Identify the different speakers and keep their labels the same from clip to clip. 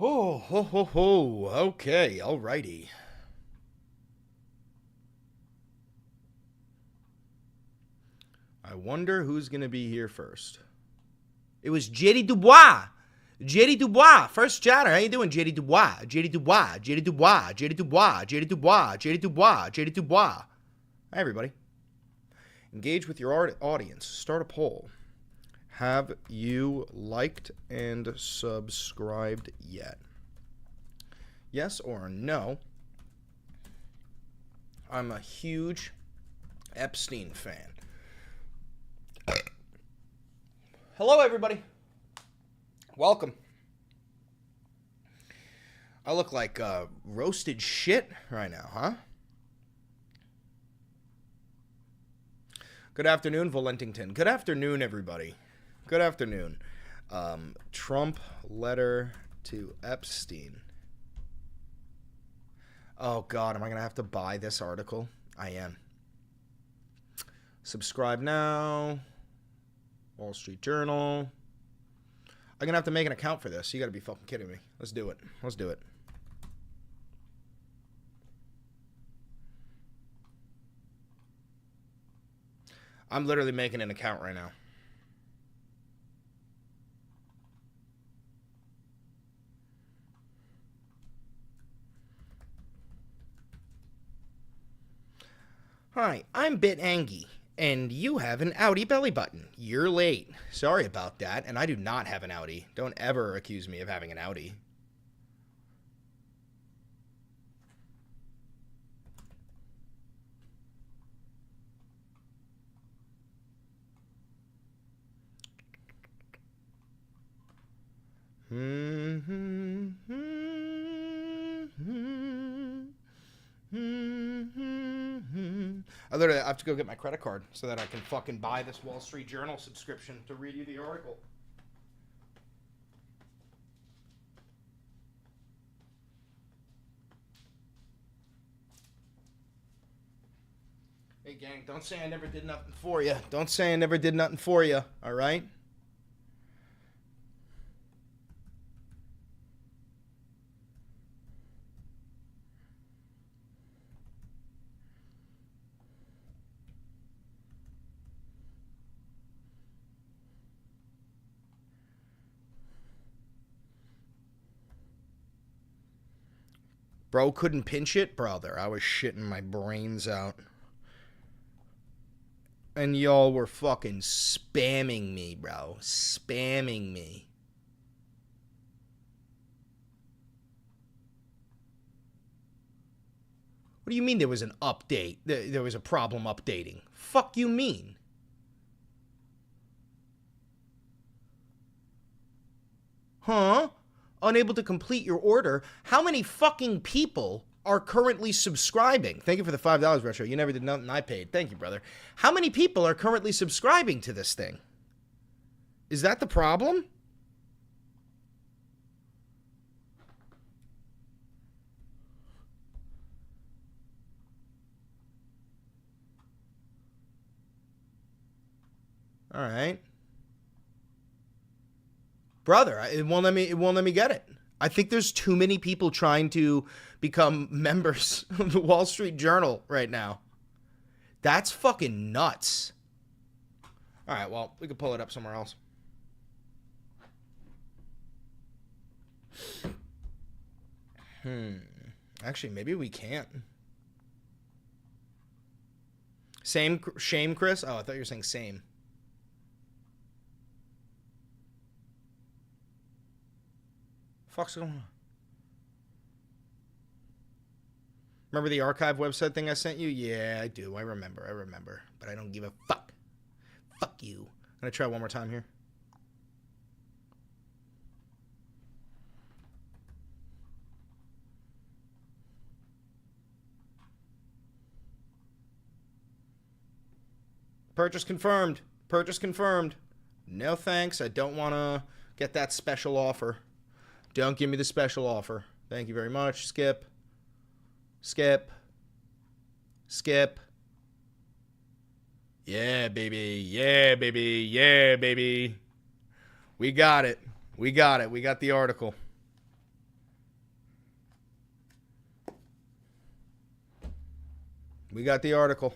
Speaker 1: Oh, ho, ho, ho. Okay, alrighty. I wonder who's going to be here first. It was JD Dubois. JD Dubois, first chatter. How you doing, JD Dubois? JD Dubois, JD Dubois, JD Dubois, JD Dubois, JD Dubois, JD Dubois. Hi, everybody. Engage with your audience. Start a poll. Have you liked and subscribed yet? Yes or no? I'm a huge Epstein fan. Hello, everybody. Welcome. I look like roasted shit right now, huh? Good afternoon, Valentington. Good afternoon, everybody. Good afternoon. Trump letter to Epstein. Oh, God, am I going to have to buy this article? I am. Subscribe now. Wall Street Journal. I'm going to have to make an account for this. You got to be fucking kidding me. Let's do it. Let's do it. I'm literally making an account right now. Hi, I'm Bit Angie, and you have an Audi belly button. You're late. Sorry about that, and I do not have an Audi. Don't ever accuse me of having an Audi. I literally have to go get my credit card so that I can fucking buy this Wall Street Journal subscription to read you the article. Hey, gang, don't say I never did nothing for you. Don't say I never did nothing for you, all right? Bro couldn't pinch it? Brother, I was shitting my brains out. And y'all were fucking spamming me, bro. Spamming me. What do you mean there was an update? There was a problem updating. Fuck you mean? Huh? Unable to complete your order? How many fucking people are currently subscribing? Thank you for the $5, Retro. You never did nothing, I paid. Thank you, brother. How many people are currently subscribing to this thing? Is that the problem? All right. Brother, it won't let me get it. I think there's too many people trying to become members of the Wall Street Journal right now. That's fucking nuts. All right, well, we could pull it up somewhere else. Actually, maybe we can't. Shame, Chris? Oh, I thought you were saying same. Fuck's going on? Remember the archive website thing I sent you? Yeah, I do. I remember. But I don't give a fuck. Fuck you. I'm going to try one more time here. Purchase confirmed. Purchase confirmed. No thanks. I don't want to get that special offer. Don't give me the special offer. Thank you very much. Skip. Skip. Skip. Yeah, baby. Yeah, baby. Yeah, baby. We got it. We got it. We got the article. We got the article.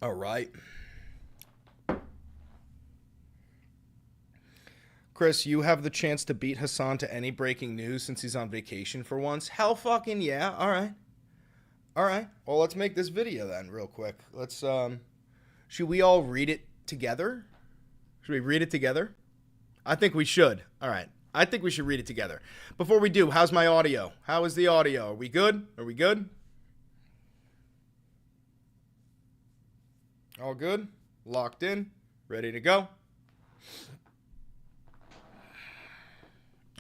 Speaker 1: All right. Chris, you have the chance to beat Hassan to any breaking news since he's on vacation for once. Hell fucking yeah. All right. All right. Well, let's make this video then real quick. Let's, should we all read it together? Should we read it together? I think we should. All right. I think we should read it together. Before we do, how's my audio? How is the audio? Are we good? Are we good? All good? Locked in? Ready to go?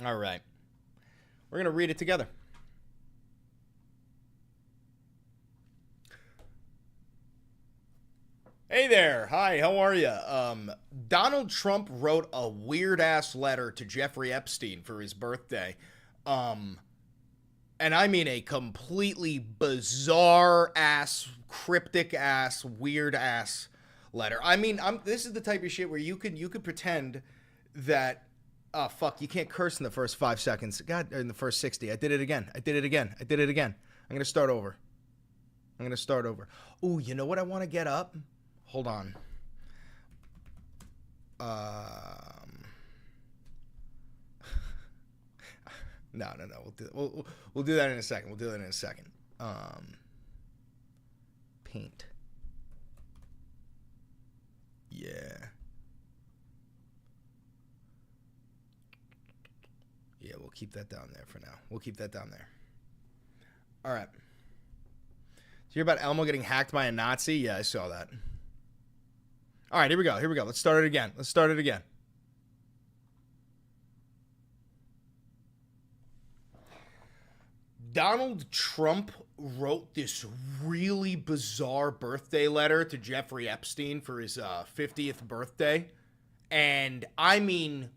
Speaker 1: All right. We're going to read it together. Hey there. Hi, how are you? Donald Trump wrote a weird-ass letter to Jeffrey Epstein for his birthday. And I mean a completely bizarre-ass, cryptic-ass, weird-ass letter. I mean, this is the type of shit where you could pretend that, oh, fuck, you can't curse in the first 5 seconds. God, in the first 60. I did it again. I'm going to start over. Ooh, you know what I want to get up? Hold on. No. We'll do that in a second. Paint. Yeah. Yeah, we'll keep that down there for now. All right. Did you hear about Elmo getting hacked by a Nazi? Yeah, I saw that. All right, here we go. Let's start it again. Donald Trump wrote this really bizarre birthday letter to Jeffrey Epstein for his 50th birthday. And I mean,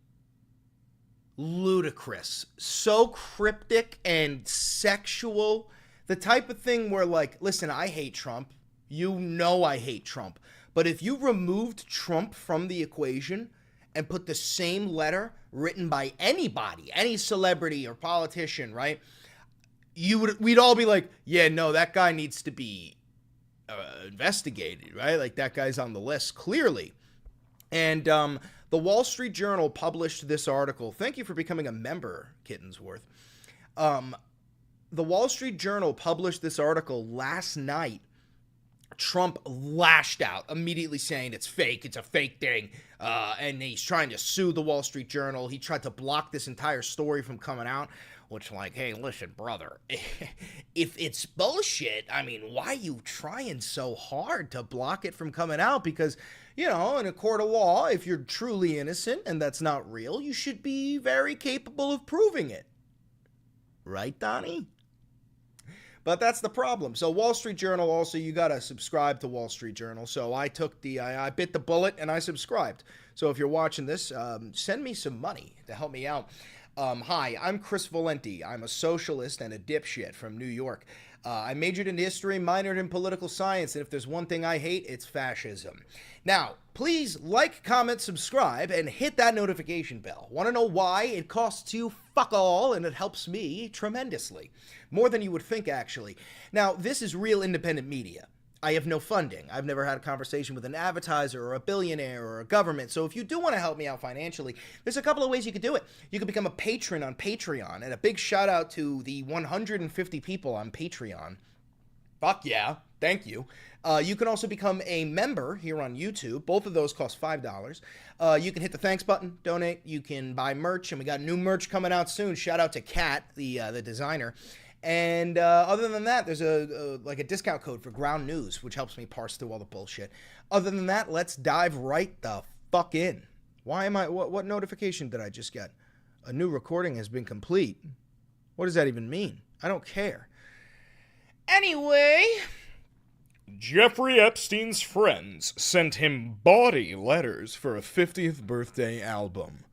Speaker 1: ludicrous. So cryptic and sexual. The type of thing where, like, listen, I hate Trump. You know I hate Trump. But if you removed Trump from the equation and put the same letter written by anybody, any celebrity or politician, right? We'd all be like, yeah, no, that guy needs to be investigated, right? Like, that guy's on the list, clearly. And the Wall Street Journal published this article. Thank you for becoming a member, Kittensworth. The Wall Street Journal published this article last night. Trump lashed out, immediately saying it's fake, it's a fake thing, and he's trying to sue the Wall Street Journal. He tried to block this entire story from coming out, which, like, hey, listen, brother, if it's bullshit, I mean, why are you trying so hard to block it from coming out? Because, you know, in a court of law, if you're truly innocent and that's not real, you should be very capable of proving it. Right, Donnie? But that's the problem. So Wall Street Journal, also, you got to subscribe to Wall Street Journal. So I bit the bullet and I subscribed. So if you're watching this, send me some money to help me out. Hi, I'm Chris Valenti. I'm a socialist and a dipshit from New York. I majored in history, minored in political science, and if there's one thing I hate, it's fascism. Now, please like, comment, subscribe, and hit that notification bell. Want to know why? It costs you fuck all, and it helps me tremendously. More than you would think, actually. Now, this is real independent media. I have no funding. I've never had a conversation with an advertiser or a billionaire or a government. So if you do want to help me out financially, there's a couple of ways you could do it. You could become a patron on Patreon. And a big shout out to the 150 people on Patreon. Fuck yeah. Thank you. You can also become a member here on YouTube. Both of those cost $5. You can hit the thanks button, donate. You can buy merch, and we got new merch coming out soon. Shout out to Kat, the designer. And other than that, there's a discount code for Ground News, which helps me parse through all the bullshit. Other than that, let's dive right the fuck in. What notification did I just get? A new recording has been complete. What does that even mean? I don't care. Anyway, Jeffrey Epstein's friends sent him bawdy letters for a 50th birthday album.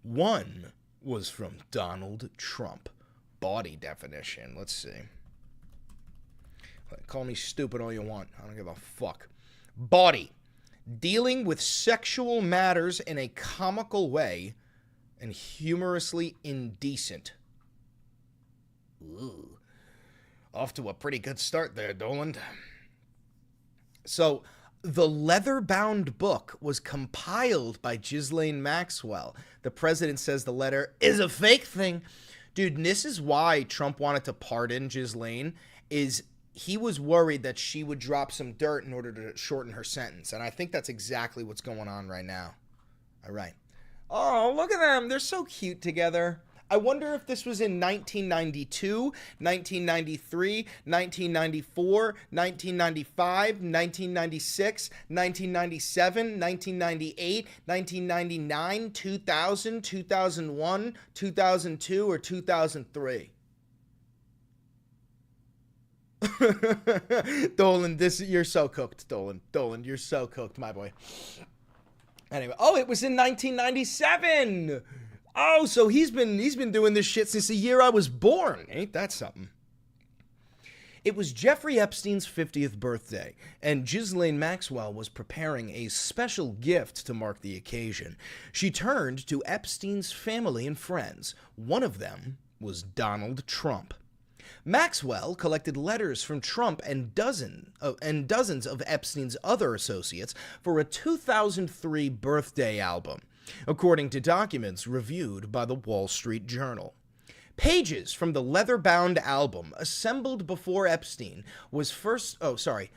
Speaker 1: One was from Donald Trump. Body definition. Let's see. Call me stupid all you want. I don't give a fuck. Body. Dealing with sexual matters in a comical way and humorously indecent. Ooh. Off to a pretty good start there, Doland. So, the leather-bound book was compiled by Ghislaine Maxwell. The president says the letter is a fake thing. Dude, and this is why Trump wanted to pardon Ghislaine, is he was worried that she would drop some dirt in order to shorten her sentence. And I think that's exactly what's going on right now. All right. Oh, look at them. They're so cute together. I wonder if this was in 1992, 1993, 1994, 1995, 1996, 1997, 1998, 1999, 2000, 2001, 2002, or 2003. Dolan, you're so cooked, Dolan. Dolan, you're so cooked, my boy. Anyway, oh, it was in 1997. Oh, so he's been doing this shit since the year I was born. Ain't that something? It was Jeffrey Epstein's 50th birthday, and Ghislaine Maxwell was preparing a special gift to mark the occasion. She turned to Epstein's family and friends. One of them was Donald Trump. Maxwell collected letters from Trump and dozens of Epstein's other associates for a 2003 birthday album, according to documents reviewed by the Wall Street Journal. Pages from the leather-bound album assembled before Epstein was first arrested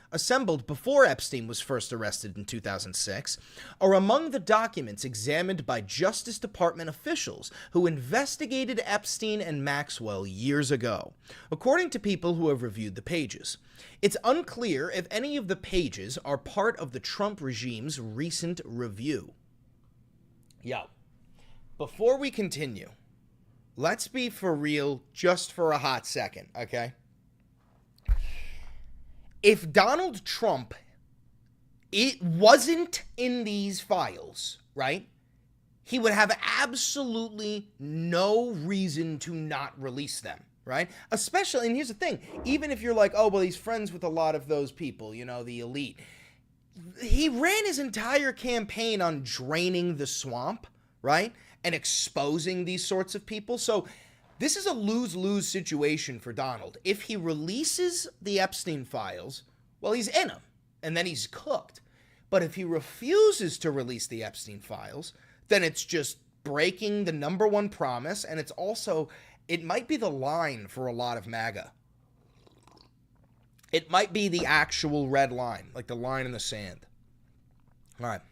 Speaker 1: in 2006 are among the documents examined by Justice Department officials who investigated Epstein and Maxwell years ago, according to people who have reviewed the pages. It's unclear if any of the pages are part of the Trump regime's recent review. Yo, before we continue, let's be for real just for a hot second, okay? If Donald Trump, it wasn't in these files, right? He would have absolutely no reason to not release them, right? Especially, and here's the thing, even if you're like, oh, well, he's friends with a lot of those people, you know, the elite. He ran his entire campaign on draining the swamp, right? And exposing these sorts of people. So this is a lose-lose situation for Donald. If he releases the Epstein files, well, he's in them, and then he's cooked. But if he refuses to release the Epstein files, then it's just breaking the number one promise, and it's also, it might be the line for a lot of MAGA. It might be the actual red line, like the line in the sand. All right.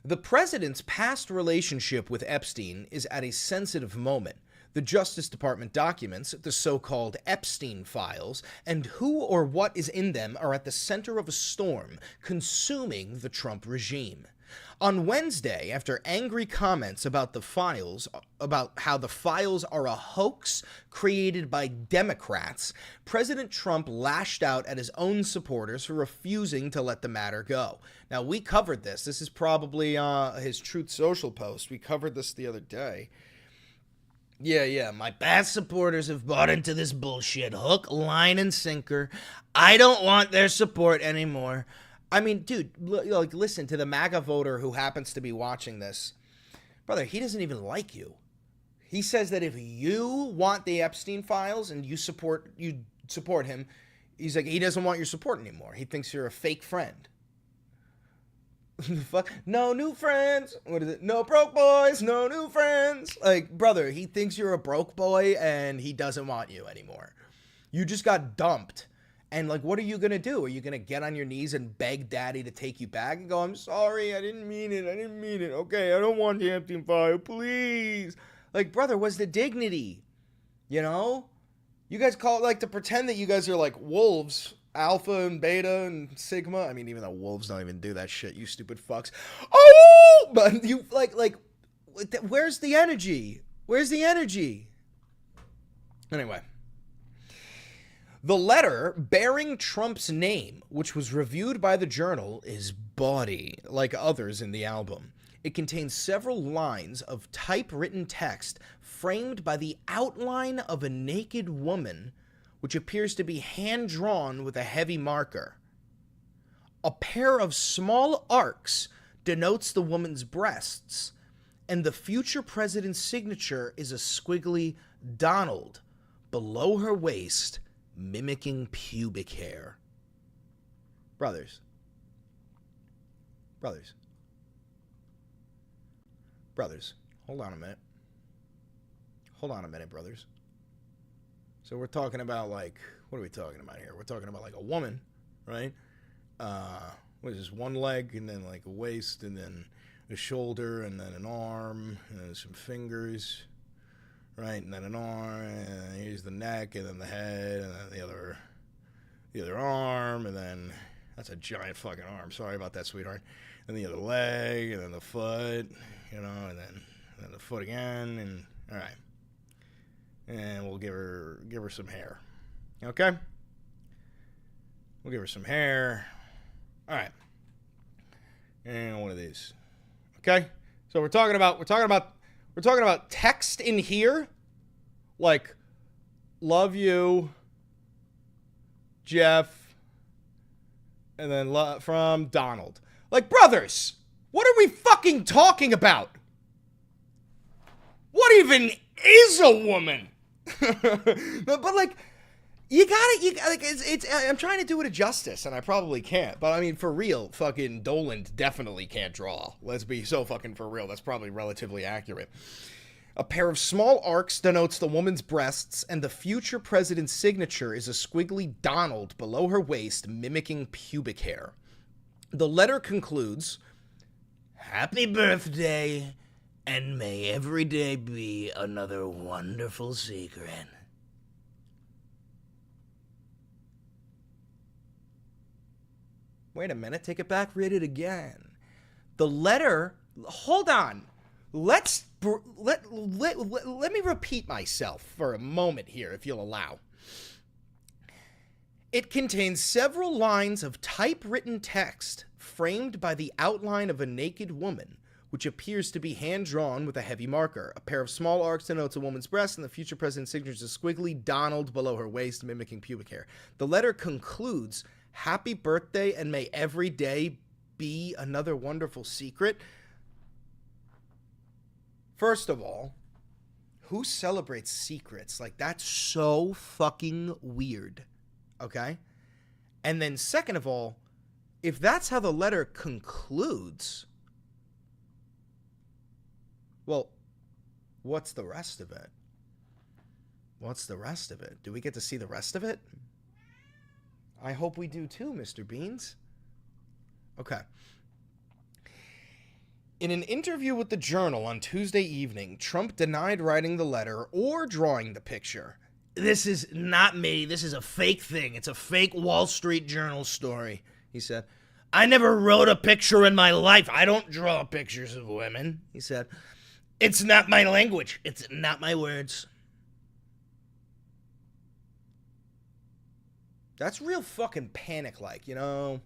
Speaker 1: The president's past relationship with Epstein is at a sensitive moment. The Justice Department documents, the so-called Epstein files, and who or what is in them are at the center of a storm consuming the Trump regime. On Wednesday, after angry comments about the files, about how the files are a hoax created by Democrats, President Trump lashed out at his own supporters for refusing to let the matter go. Now, we covered this. This is probably his Truth Social post. We covered this the other day. Yeah, my bad supporters have bought into this bullshit. Hook, line, and sinker. I don't want their support anymore. I mean, dude, like, listen to the MAGA voter who happens to be watching this. Brother, he doesn't even like you. He says that if you want the Epstein files and you support him, he's like, he doesn't want your support anymore. He thinks you're a fake friend. Fuck, no new friends. What is it? No broke boys, no new friends. Like, brother, he thinks you're a broke boy and he doesn't want you anymore. You just got dumped. And, like, what are you going to do? Are you going to get on your knees and beg daddy to take you back and go, I'm sorry, I didn't mean it. Okay, I don't want the Epstein file, please. Like, brother, what's the dignity? You know? You guys like to pretend that you guys are like wolves, alpha and beta and sigma. I mean, even though wolves don't even do that shit, you stupid fucks. Oh! But you, like, where's the energy? Where's the energy? Anyway. The letter bearing Trump's name, which was reviewed by the Journal, is bawdy, like others in the album. It contains several lines of typewritten text framed by the outline of a naked woman, which appears to be hand-drawn with a heavy marker. A pair of small arcs denotes the woman's breasts, and the future president's signature is a squiggly Donald, below her waist, mimicking pubic hair. Brothers. Hold on a minute. Brothers. So we're talking about, like, what are we talking about here? We're talking about, like, a woman, right? What is this? One leg, and then, like, a waist, and then a shoulder, and then an arm, and then some fingers, right? And then an arm, and here's the neck, and then the head, and then the other arm, and then that's a giant fucking arm. Sorry about that, sweetheart. And the other leg, and then the foot, and then the foot again, and all right. And we'll give her some hair. Okay? We'll give her some hair. All right. And one of these. Okay? So we're talking about text in here, like, love you, Jeff, and then from Donald. Like, brothers, what are we fucking talking about? What even is a woman? But like, I'm trying to do it a justice, and I probably can't. But I mean, for real, fucking Doland definitely can't draw. Let's be so fucking for real. That's probably relatively accurate. A pair of small arcs denotes the woman's breasts, and the future president's signature is a squiggly Donald below her waist, mimicking pubic hair. The letter concludes, "Happy birthday, and may every day be another wonderful secret." Wait a minute, take it back, read it again. The letter, hold on. Let me repeat myself for a moment here, if you'll allow. It contains several lines of typewritten text framed by the outline of a naked woman, which appears to be hand-drawn with a heavy marker. A pair of small arcs denotes a woman's breast, and the future president's signature is a squiggly Donald below her waist, mimicking pubic hair. The letter concludes, "Happy birthday, and may every day be another wonderful secret." First of all, who celebrates secrets? Like, that's so fucking weird, okay? And then second of all, if that's how the letter concludes, well, what's the rest of it? Do we get to see the rest of it? I hope we do too, Mr. Beans. Okay. In an interview with the Journal on Tuesday evening, Trump denied writing the letter or drawing the picture. "This is not me. This is a fake thing. It's a fake Wall Street Journal story," he said. "I never wrote a picture in my life. I don't draw pictures of women," he said. "It's not my language. It's not my words." That's real fucking panic-like, you know?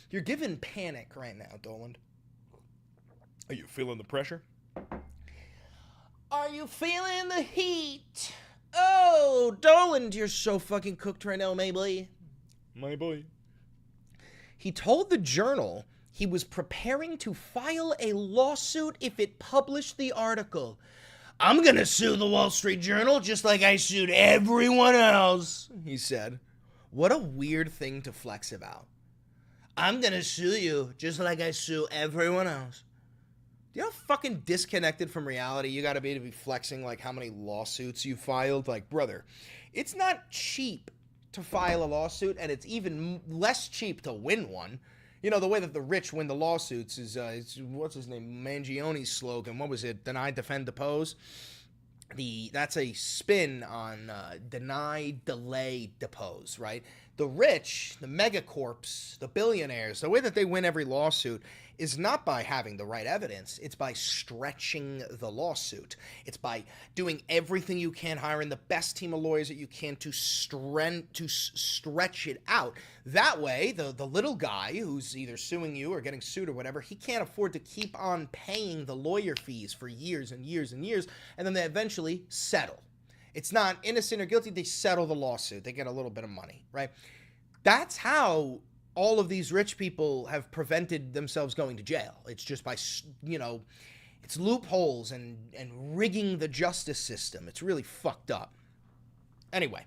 Speaker 1: You're giving panic right now, Doland. Are you feeling the pressure? Are you feeling the heat? Oh, Doland, you're so fucking cooked right now, my boy. My boy. He told the Journal he was preparing to file a lawsuit if it published the article. "I'm gonna sue the Wall Street Journal just like I sued everyone else," he said. What a weird thing to flex about. "I'm gonna sue you just like I sue everyone else." Do you know how fucking disconnected from reality you gotta be to be flexing like how many lawsuits you filed? Like, brother, it's not cheap to file a lawsuit, and it's even less cheap to win one. You know, the way that the rich win the lawsuits is what's his name? Mangione's slogan. What was it? Deny, defend, depose. That's a spin on deny, delay, depose, right? The rich, the megacorps, the billionaires, the way that they win every lawsuit is not by having the right evidence. It's by stretching the lawsuit. It's by doing everything you can, hiring the best team of lawyers that you can to stretch it out. That way, the little guy who's either suing you or getting sued or whatever, he can't afford to keep on paying the lawyer fees for years and years and years, and then they eventually settle. It's not innocent or guilty. They settle the lawsuit. They get a little bit of money, right? That's how all of these rich people have prevented themselves going to jail. It's just by, it's loopholes and rigging the justice system. It's really fucked up. Anyway.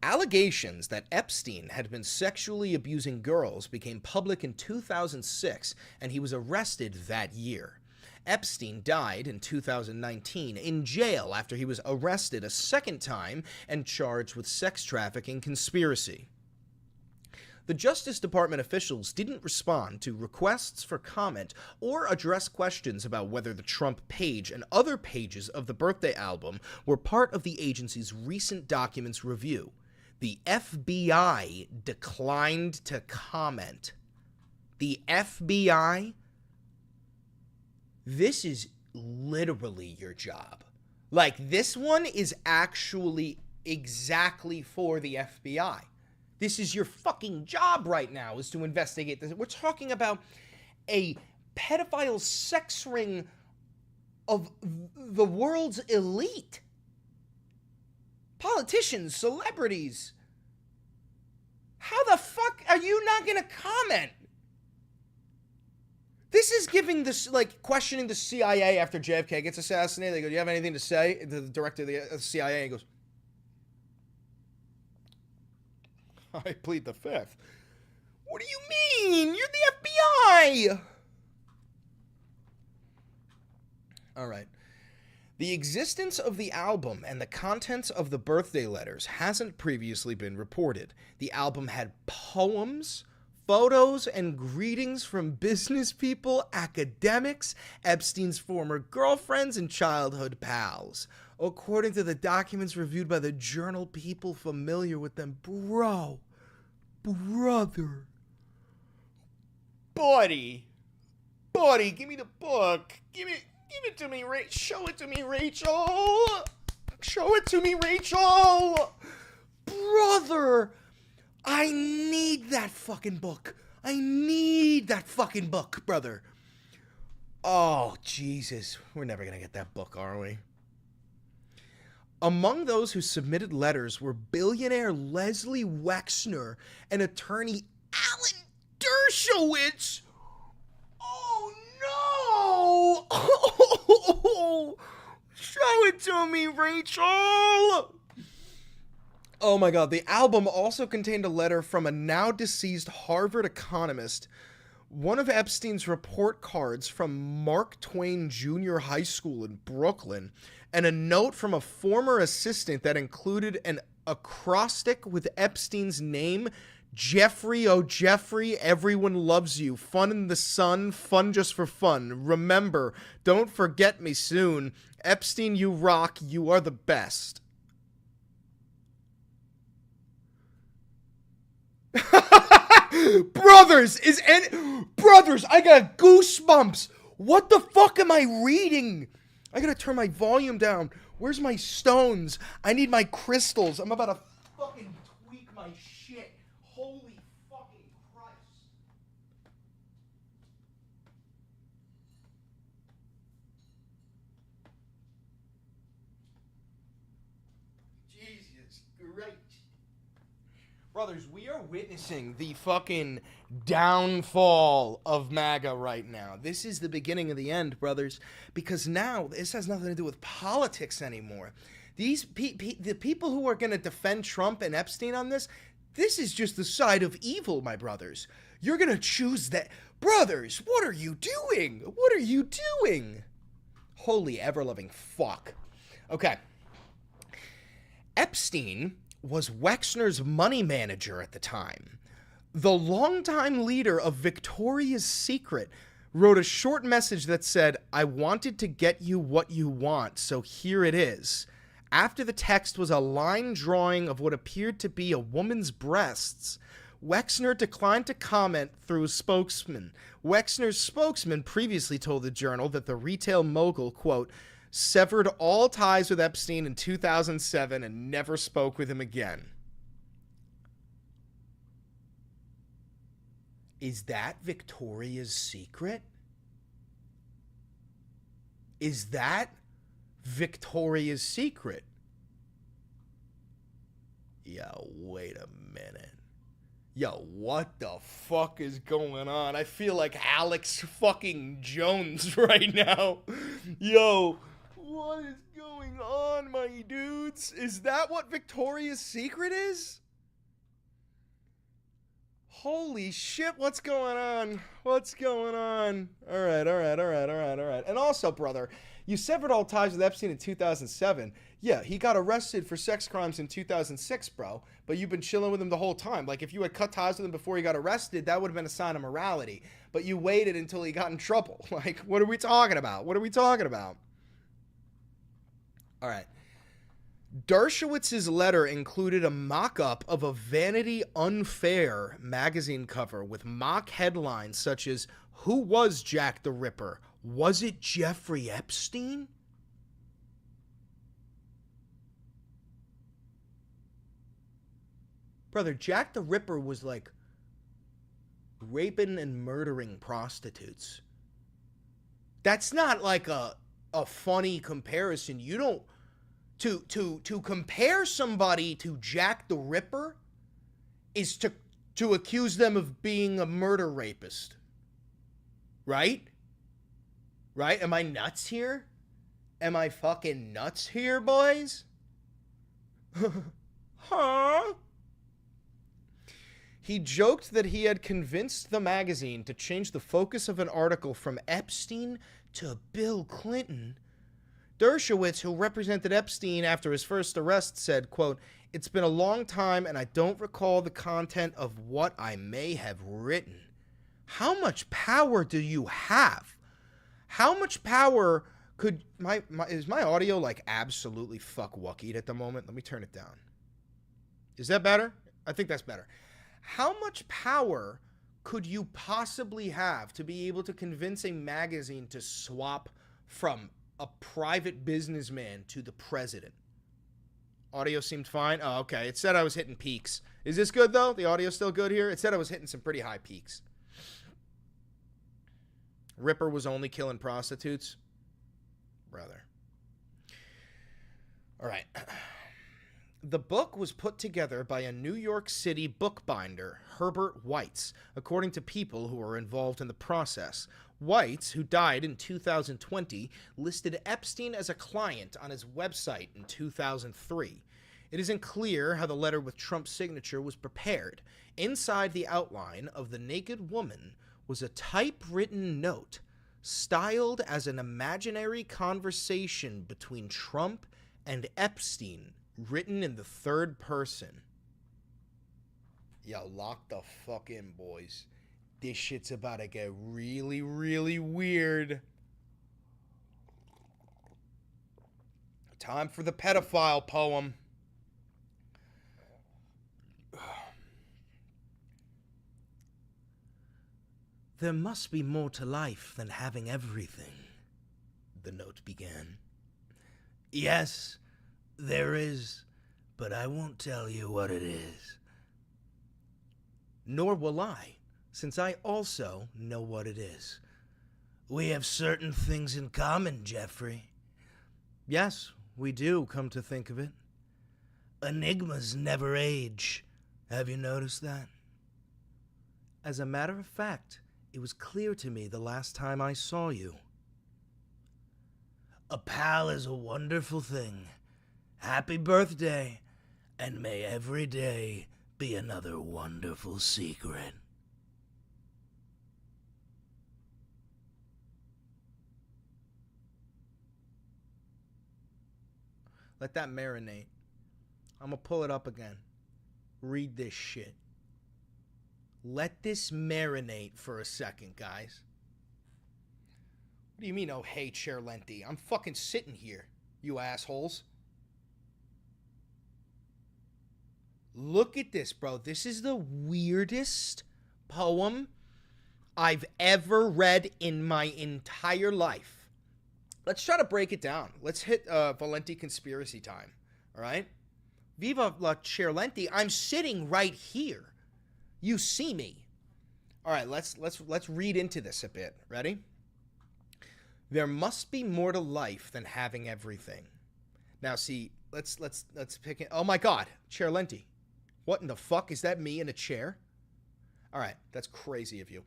Speaker 1: Allegations that Epstein had been sexually abusing girls became public in 2006, and he was arrested that year. Epstein died in 2019 in jail after he was arrested a second time and charged with sex trafficking conspiracy. The Justice Department officials didn't respond to requests for comment or address questions about whether the Trump page and other pages of the birthday album were part of the agency's recent documents review. The FBI declined to comment. The FBI? This is literally your job. Like, this one is actually exactly for the FBI. This is your fucking job right now, is to investigate this. We're talking about a pedophile sex ring of the world's elite. Politicians, celebrities. How the fuck are you not going to comment? This is giving this, like, questioning the CIA after JFK gets assassinated. They go, do you have anything to say? The director of the CIA goes, I plead the fifth. What do you mean? You're the FBI! All right. The existence of the album and the contents of the birthday letters hasn't previously been reported. The album had poems, photos, and greetings from business people, academics, Epstein's former girlfriends, and childhood pals. According to the documents reviewed by the journal, people familiar with them. Brother. Buddy, give me the book. Give it to me, show it to me, Rachel. Show it to me, Rachel. Brother, I need that fucking book. I need that fucking book, brother. Oh, Jesus. We're never going to get that book, are we? Among those who submitted letters were billionaire Leslie Wexner and attorney Alan Dershowitz. Oh, no! Oh, show it to me, Rachel! Oh my God, the album also contained a letter from a now deceased Harvard economist, one of Epstein's report cards from Mark Twain Junior High School in Brooklyn, and a note from a former assistant that included an acrostic with Epstein's name, Jeffrey, oh Jeffrey, everyone loves you. Fun in the sun, fun just for fun. Remember, don't forget me soon. Epstein, you rock, you are the best. Brothers, I got goosebumps. What the fuck am I reading? I gotta turn my volume down. Where's my stones? I need my crystals. I'm about to fucking tweak my shit. Holy fucking Christ. Jesus Christ. Brothers, we are witnessing the fucking downfall of MAGA right now. This is the beginning of the end, brothers, because now this has nothing to do with politics anymore. These the people who are going to defend Trump and Epstein on this is just the side of evil, my brothers. You're going to choose that. Brothers, what are you doing? What are you doing? Holy ever-loving fuck. Okay. Epstein was Wexner's money manager at the time. The longtime leader of Victoria's Secret wrote a short message that said, I wanted to get you what you want, so here it is. After the text was a line drawing of what appeared to be a woman's breasts, Wexner declined to comment through a spokesman. Wexner's spokesman previously told the Journal that the retail mogul, quote, severed all ties with Epstein in 2007 and never spoke with him again. Is that Victoria's Secret? Is that Victoria's Secret? Yo, wait a minute. Yo, what the fuck is going on? I feel like Alex fucking Jones right now. Yo, what is going on on, my dudes? Is that what Victoria's Secret is? Holy shit, what's going on? What's going on? All right. And also, brother, you severed all ties with Epstein in 2007. Yeah, he got arrested for sex crimes in 2006, bro. But you've been chilling with him the whole time. Like, if you had cut ties with him before he got arrested, that would have been a sign of morality. But you waited until he got in trouble. Like, what are we talking about? What are we talking about? All right. Dershowitz's letter included a mock-up of a Vanity Unfair magazine cover with mock headlines such as, "Who was Jack the Ripper? Was it Jeffrey Epstein?" Brother, Jack the Ripper was like raping and murdering prostitutes. That's not like a funny comparison. You don't... To compare somebody to Jack the Ripper is to accuse them of being a murder rapist. Right? Right? Am I nuts here? Am I fucking nuts here, boys? Huh? He joked that he had convinced the magazine to change the focus of an article from Epstein to Bill Clinton. Dershowitz, who represented Epstein after his first arrest, said, quote, "It's been a long time and I don't recall the content of what I may have written." How much power do you have? How much power could... Is my audio like absolutely fuck-wuckied at the moment? Let me turn it down. Is that better? I think that's better. How much power could you possibly have to be able to convince a magazine to swap from a private businessman to the president? Audio seemed fine. Oh, okay. It said I was hitting peaks. Is this good, though? The audio's still good here? It said I was hitting some pretty high peaks. Ripper was only killing prostitutes. Brother. All right. The book was put together by a New York City bookbinder, Herbert Weitz, according to people who were involved in the process. Weitz, who died in 2020, listed Epstein as a client on his website in 2003. It isn't clear how the letter with Trump's signature was prepared. Inside the outline of the naked woman was a typewritten note, styled as an imaginary conversation between Trump and Epstein, written in the third person. Yo, lock the fuck in, boys. This shit's about to get really, really weird. Time for the pedophile poem. There must be more to life than having everything, the note began. Yes, there is, but I won't tell you what it is. Nor will I, since I also know what it is. We have certain things in common, Jeffrey. Yes, we do, come to think of it. Enigmas never age. Have you noticed that? As a matter of fact, it was clear to me the last time I saw you. A pal is a wonderful thing. Happy birthday, and may every day be another wonderful secret. Let that marinate. I'm gonna pull it up again. Read this shit. Let this marinate for a second, guys. What do you mean, oh, hey, Chair Lenti? I'm fucking sitting here, you assholes. Look at this, bro. This is the weirdest poem I've ever read in my entire life. Let's try to break it down. Let's hit Valenti conspiracy time, all right? Viva la Chair Lenti. I'm sitting right here. You see me. All right, let's read into this a bit. Ready? There must be more to life than having everything. Now, see, let's pick it. Oh my God, Chair Lenti. What in the fuck? Is that me in a chair? All right, that's crazy of you.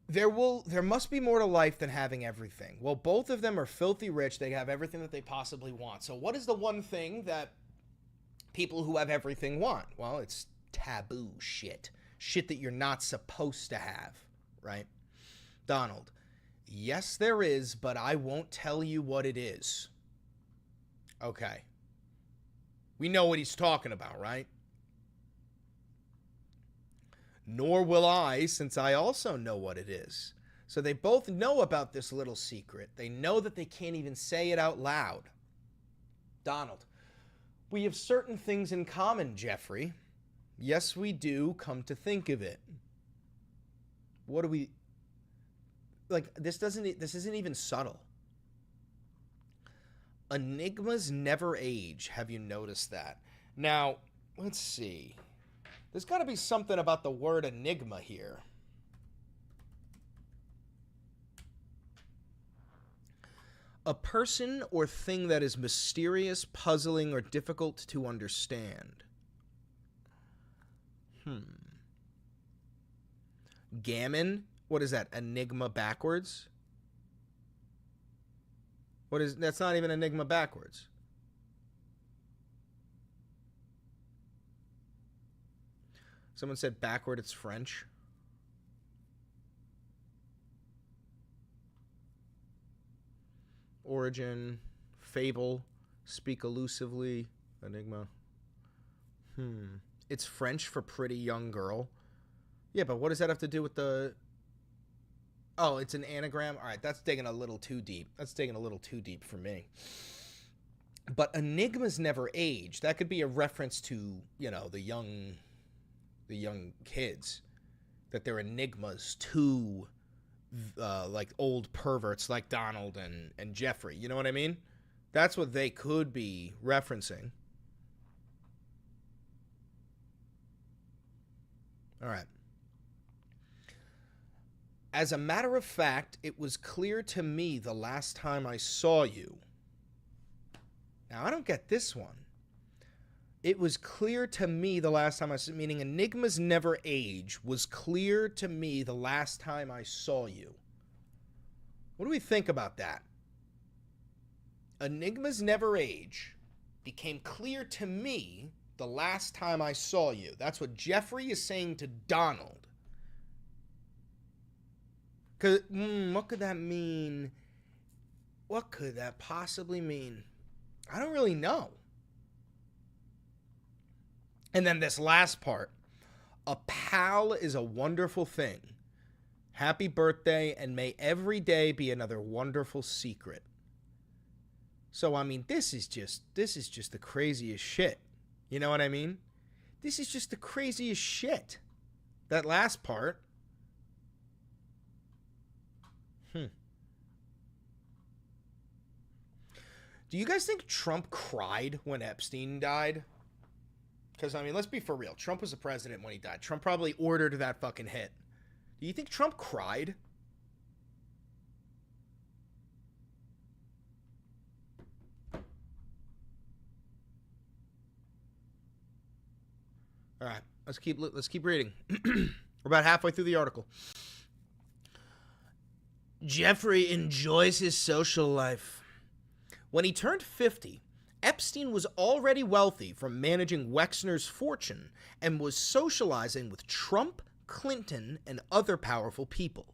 Speaker 1: There must be more to life than having everything. Well, both of them are filthy rich. They have everything that they possibly want. So what is the one thing that people who have everything want? Well, it's taboo shit. Shit that you're not supposed to have, right? Donald, yes, there is, but I won't tell you what it is. Okay. We know what he's talking about, right? Nor will I, since I also know what it is. So they both know about this little secret. They know that they can't even say it out loud. Donald, we have certain things in common, Jeffrey. Yes, we do, come to think of it. What do we... Like, this isn't even subtle. Enigmas never age. Have you noticed that? Now, let's see. There's got to be something about the word enigma here. A person or thing that is mysterious, puzzling, or difficult to understand. Gammon? What is that? Enigma backwards? That's not even enigma backwards. Someone said backward, it's French. Origin, fable, speak elusively, enigma. It's French for pretty young girl. Yeah, but what does that have to do with the... Oh, it's an anagram? All right, that's digging a little too deep. That's digging a little too deep for me. But enigmas never age. That could be a reference to, you know, the young kids, that they're enigmas to like old perverts like Donald and Jeffrey. You know what I mean? That's what they could be referencing. All right. As a matter of fact, it was clear to me the last time I saw you. Now, I don't get this one. It was clear to me the last time I saw you, meaning enigmas never age, was clear to me the last time I saw you. What do we think about that? Enigmas never age became clear to me the last time I saw you. That's what Jeffrey is saying to Donald. What could that mean? What could that possibly mean? I don't really know. And then this last part. A pal is a wonderful thing. Happy birthday, and may every day be another wonderful secret. So, I mean, this is just the craziest shit. You know what I mean? This is just the craziest shit. That last part. Do you guys think Trump cried when Epstein died? Because, I mean, let's be for real. Trump was the president when he died. Trump probably ordered that fucking hit. Do you think Trump cried? All right, let's keep reading. We're about halfway through the article. Jeffrey enjoys his social life. When he turned 50, Epstein was already wealthy from managing Wexner's fortune and was socializing with Trump, Clinton, and other powerful people.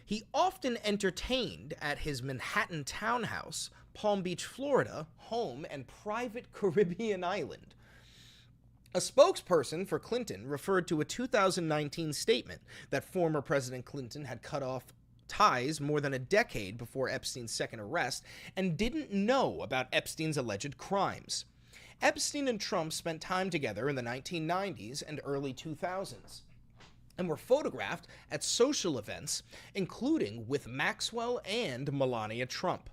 Speaker 1: He often entertained at his Manhattan townhouse, Palm Beach, Florida, home and private Caribbean island. A spokesperson for Clinton referred to a 2019 statement that former President Clinton had cut off ties more than a decade before Epstein's second arrest and didn't know about Epstein's alleged crimes. Epstein and Trump spent time together in the 1990s and early 2000s and were photographed at social events, including with Maxwell and Melania Trump.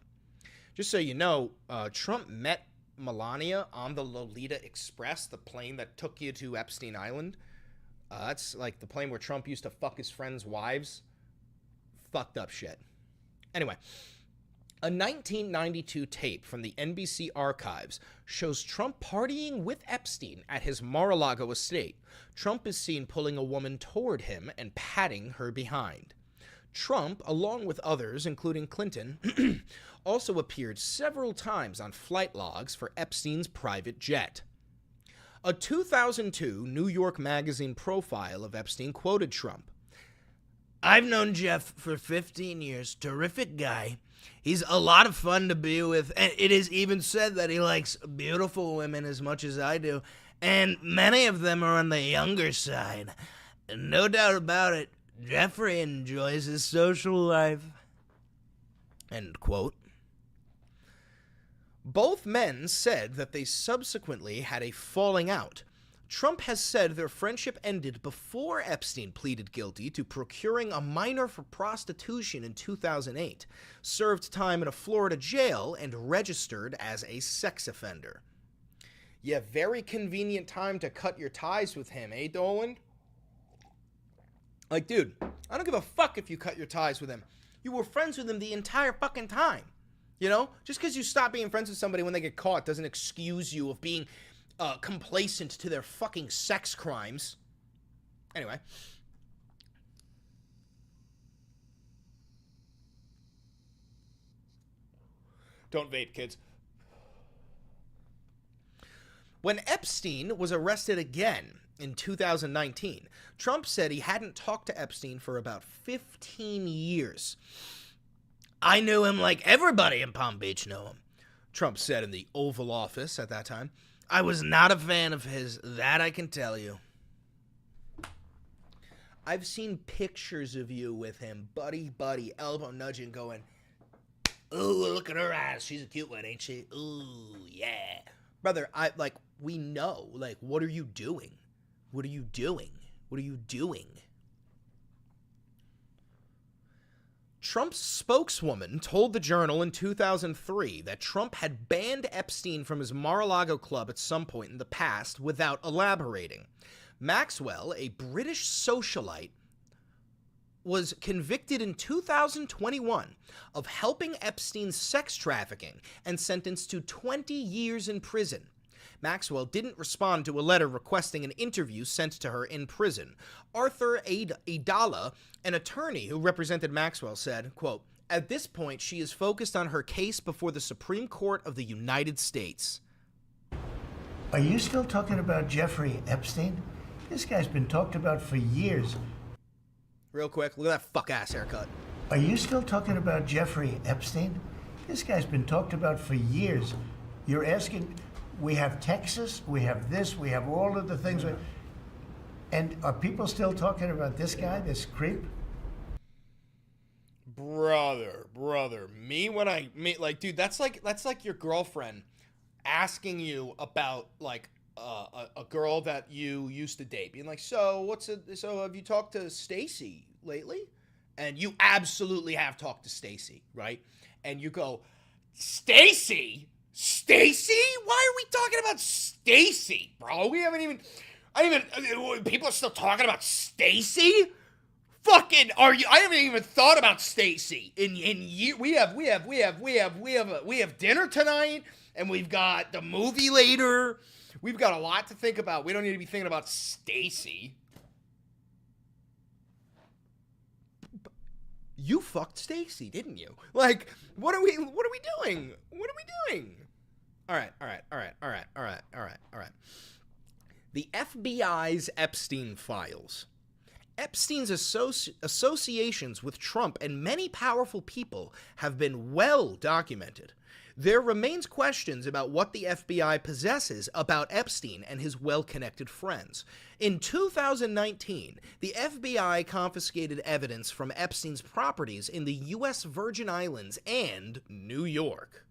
Speaker 1: Just so you know, Trump met Melania on the Lolita Express, the plane that took you to Epstein Island. That's like the plane where Trump used to fuck his friends' wives. Fucked up shit. Anyway, a 1992 tape from the NBC archives shows Trump partying with Epstein at his Mar-a-Lago estate. Trump is seen pulling a woman toward him and patting her behind. Trump, along with others, including Clinton, also appeared several times on flight logs for Epstein's private jet. A 2002 New York Magazine profile of Epstein quoted Trump, "I've known Jeff for 15 years. Terrific guy. He's a lot of fun to be with, and it is even said that he likes beautiful women as much as I do, and many of them are on the younger side. No doubt about it, Jeffrey enjoys his social life." End quote. Both men said that they subsequently had a falling out. Trump has said their friendship ended before Epstein pleaded guilty to procuring a minor for prostitution in 2008, served time in a Florida jail, and registered as a sex offender. Yeah, very convenient time to cut your ties with him, eh, Dolan? Like, dude, I don't give a fuck if you cut your ties with him. You were friends with him the entire fucking time. You know? Just because you stop being friends with somebody when they get caught doesn't excuse you of being complacent to their fucking sex crimes. Anyway. Don't vape, kids. When Epstein was arrested again in 2019, Trump said he hadn't talked to Epstein for about 15 years. "I knew him like everybody in Palm Beach knew him," Trump said in the Oval Office at that time. "I was not a fan of his, that I can tell you." I've seen pictures of you with him, buddy, elbow nudging, going, "Ooh, look at her ass. She's a cute one, ain't she? Ooh, yeah." Brother, we know. Like, what are you doing? What are you doing? What are you doing? Trump's spokeswoman told the Journal in 2003 that Trump had banned Epstein from his Mar-a-Lago club at some point in the past without elaborating. Maxwell, a British socialite, was convicted in 2021 of helping Epstein's sex trafficking and sentenced to 20 years in prison. Maxwell didn't respond to a letter requesting an interview sent to her in prison. Arthur Adala, an attorney who represented Maxwell, said, quote, "At this point, she is focused on her case before the Supreme Court of the United States."
Speaker 2: Are you still talking about Jeffrey Epstein? This guy's been talked about for years.
Speaker 1: Real quick, look at that fuck-ass haircut.
Speaker 2: Are you still talking about Jeffrey Epstein? This guy's been talked about for years. You're asking... We have Texas, we have this, we have all of the things. And are people still talking about this guy, this creep?
Speaker 1: Brother, dude, that's like your girlfriend asking you about like a girl that you used to date, being like, so have you talked to Stacy lately? And you absolutely have talked to Stacy, right? And you go, Stacy? Why are we talking about Stacy, bro? People are still talking about Stacy? Fucking are you? I haven't even thought about Stacy in years. We have dinner tonight, and we've got the movie later. We've got a lot to think about. We don't need to be thinking about Stacy. You fucked Stacy, didn't you? Like, what are we doing? All right. The FBI's Epstein files. Epstein's associations with Trump and many powerful people have been well documented. There remains questions about what the FBI possesses about Epstein and his well-connected friends. In 2019, the FBI confiscated evidence from Epstein's properties in the U.S. Virgin Islands and New York.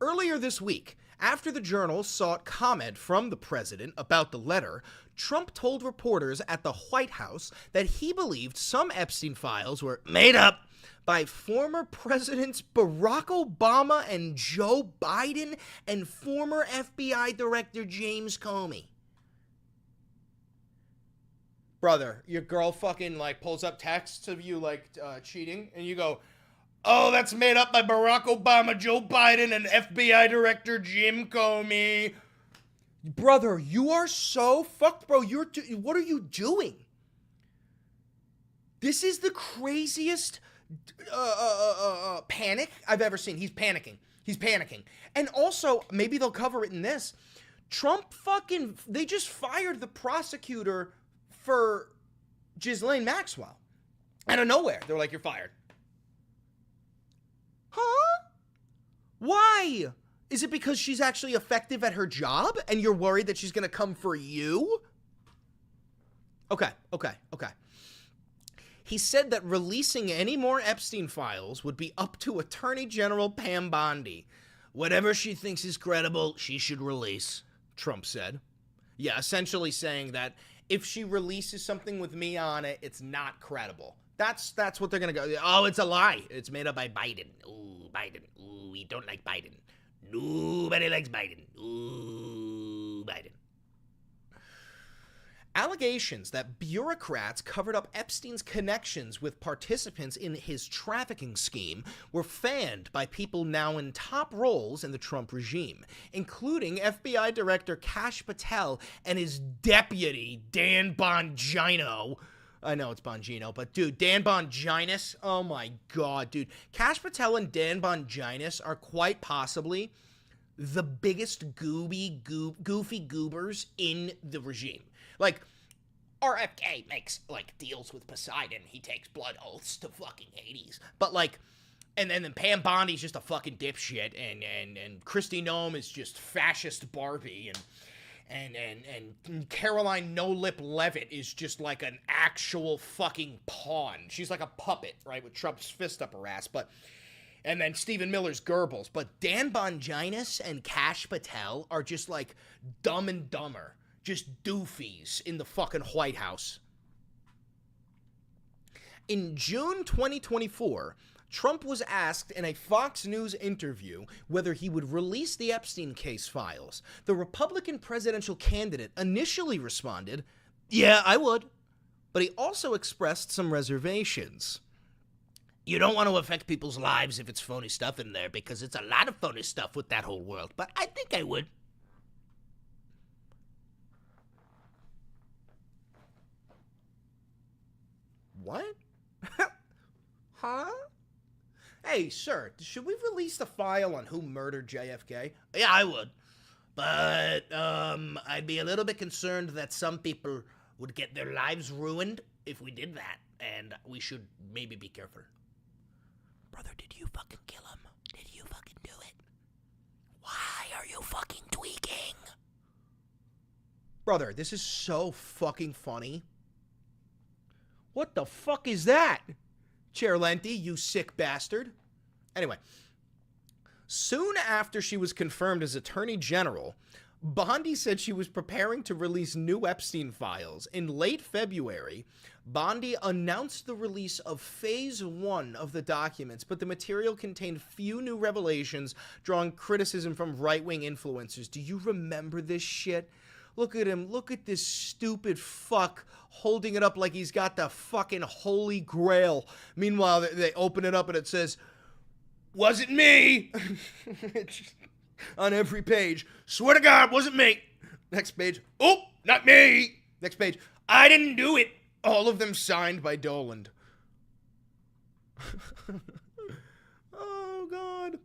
Speaker 1: Earlier this week, after the Journal sought comment from the president about the letter, Trump told reporters at the White House that he believed some Epstein files were made up by former Presidents Barack Obama and Joe Biden and former FBI Director James Comey. Brother, your girl fucking like pulls up texts of you like cheating, and you go, "Oh, that's made up by Barack Obama, Joe Biden, and FBI Director Jim Comey." Brother, you are so fucked, bro. What are you doing? This is the craziest panic I've ever seen. He's panicking. He's panicking. And also, maybe they'll cover it in this. They just fired the prosecutor for Ghislaine Maxwell. Out of nowhere. They're like, you're fired. Huh? Why? Is it because she's actually effective at her job and you're worried that she's going to come for you? Okay. He said that releasing any more Epstein files would be up to Attorney General Pam Bondi. Whatever she thinks is credible, she should release, Trump said. Yeah, essentially saying that if she releases something with me on it, it's not credible. That's what they're going to go. Oh, it's a lie. It's made up by Biden. Ooh, Biden. Ooh, we don't like Biden. Nobody likes Biden. Ooh, Biden. Allegations that bureaucrats covered up Epstein's connections with participants in his trafficking scheme were fanned by people now in top roles in the Trump regime, including FBI Director Kash Patel and his deputy, Dan Bongino. I know it's Bongino, but dude, Dan Bonginis, oh my God, dude. Kash Patel and Dan Bonginis are quite possibly the biggest goofy goobers in the regime. Like, RFK makes, like, deals with Poseidon. He takes blood oaths to fucking Hades. But, like, and then Pam Bondi's just a fucking dipshit, and Kristi Noem is just fascist Barbie, and Caroline No Lip Levitt is just like an actual fucking pawn. She's like a puppet, right, with Trump's fist up her ass, and then Stephen Miller's Goebbels. But Dan Bonginis and Kash Patel are just like Dumb and Dumber. Just doofies in the fucking White House. In June 2024, Trump was asked in a Fox News interview whether he would release the Epstein case files. The Republican presidential candidate initially responded, "Yeah, I would." But he also expressed some reservations. "You don't want to affect people's lives if it's phony stuff in there, because it's a lot of phony stuff with that whole world, but I think I would." What? Huh? Hey, sir, should we release the file on who murdered JFK? Yeah, I would. But, I'd be a little bit concerned that some people would get their lives ruined if we did that, and we should maybe be careful. Brother, did you fucking kill him? Did you fucking do it? Why are you fucking tweaking? Brother, this is so fucking funny. What the fuck is that? Cerlenti, you sick bastard. Anyway, soon after she was confirmed as Attorney General, Bondi said she was preparing to release new Epstein files. In late February, Bondi announced the release of Phase 1 of the documents, but the material contained few new revelations, drawing criticism from right-wing influencers. Do you remember this shit? Look at him. Look at this stupid fuck holding it up like he's got the fucking Holy Grail. Meanwhile, they open it up and it says, "Wasn't me." On every page. "Swear to God, wasn't me." Next page. "Oh, not me." Next page. "I didn't do it." All of them signed by Doland. Oh, God.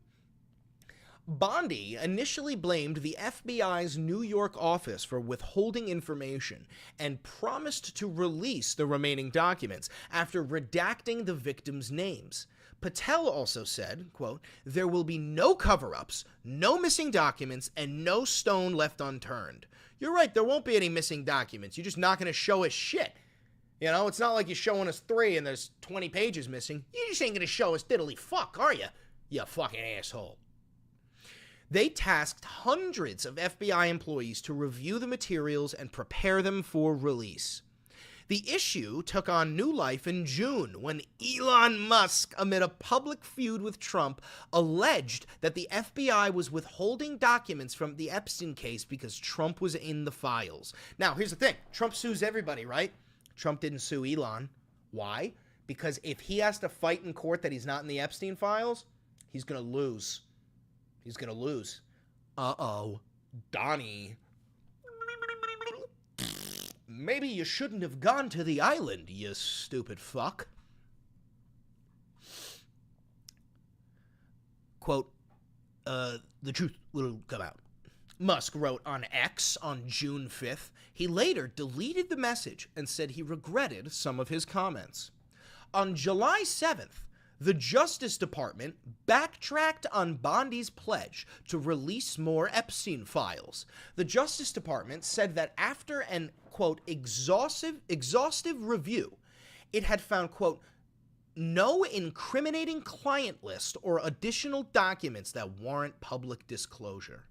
Speaker 1: Bondi initially blamed the FBI's New York office for withholding information and promised to release the remaining documents after redacting the victims' names. Patel also said, quote, "There will be no cover-ups, no missing documents, and no stone left unturned." You're right, there won't be any missing documents. You're just not going to show us shit. You know, it's not like you're showing us 3 and there's 20 pages missing. You just ain't going to show us diddly fuck, are you? You fucking asshole. They tasked hundreds of FBI employees to review the materials and prepare them for release. The issue took on new life in June when Elon Musk, amid a public feud with Trump, alleged that the FBI was withholding documents from the Epstein case because Trump was in the files. Now, here's the thing. Trump sues everybody, right? Trump didn't sue Elon. Why? Because if he has to fight in court that he's not in the Epstein files, he's going to lose. He's going to lose. Uh-oh. Donnie. maybe you shouldn't have gone to the island, you stupid fuck. Quote, the truth will come out. Musk wrote on X on June 5th. He later deleted the message and said he regretted some of his comments. On July 7th, the Justice Department backtracked on Bondi's pledge to release more Epstein files. The Justice Department said that after an, quote, exhaustive review, it had found, quote, no incriminating client list or additional documents that warrant public disclosure.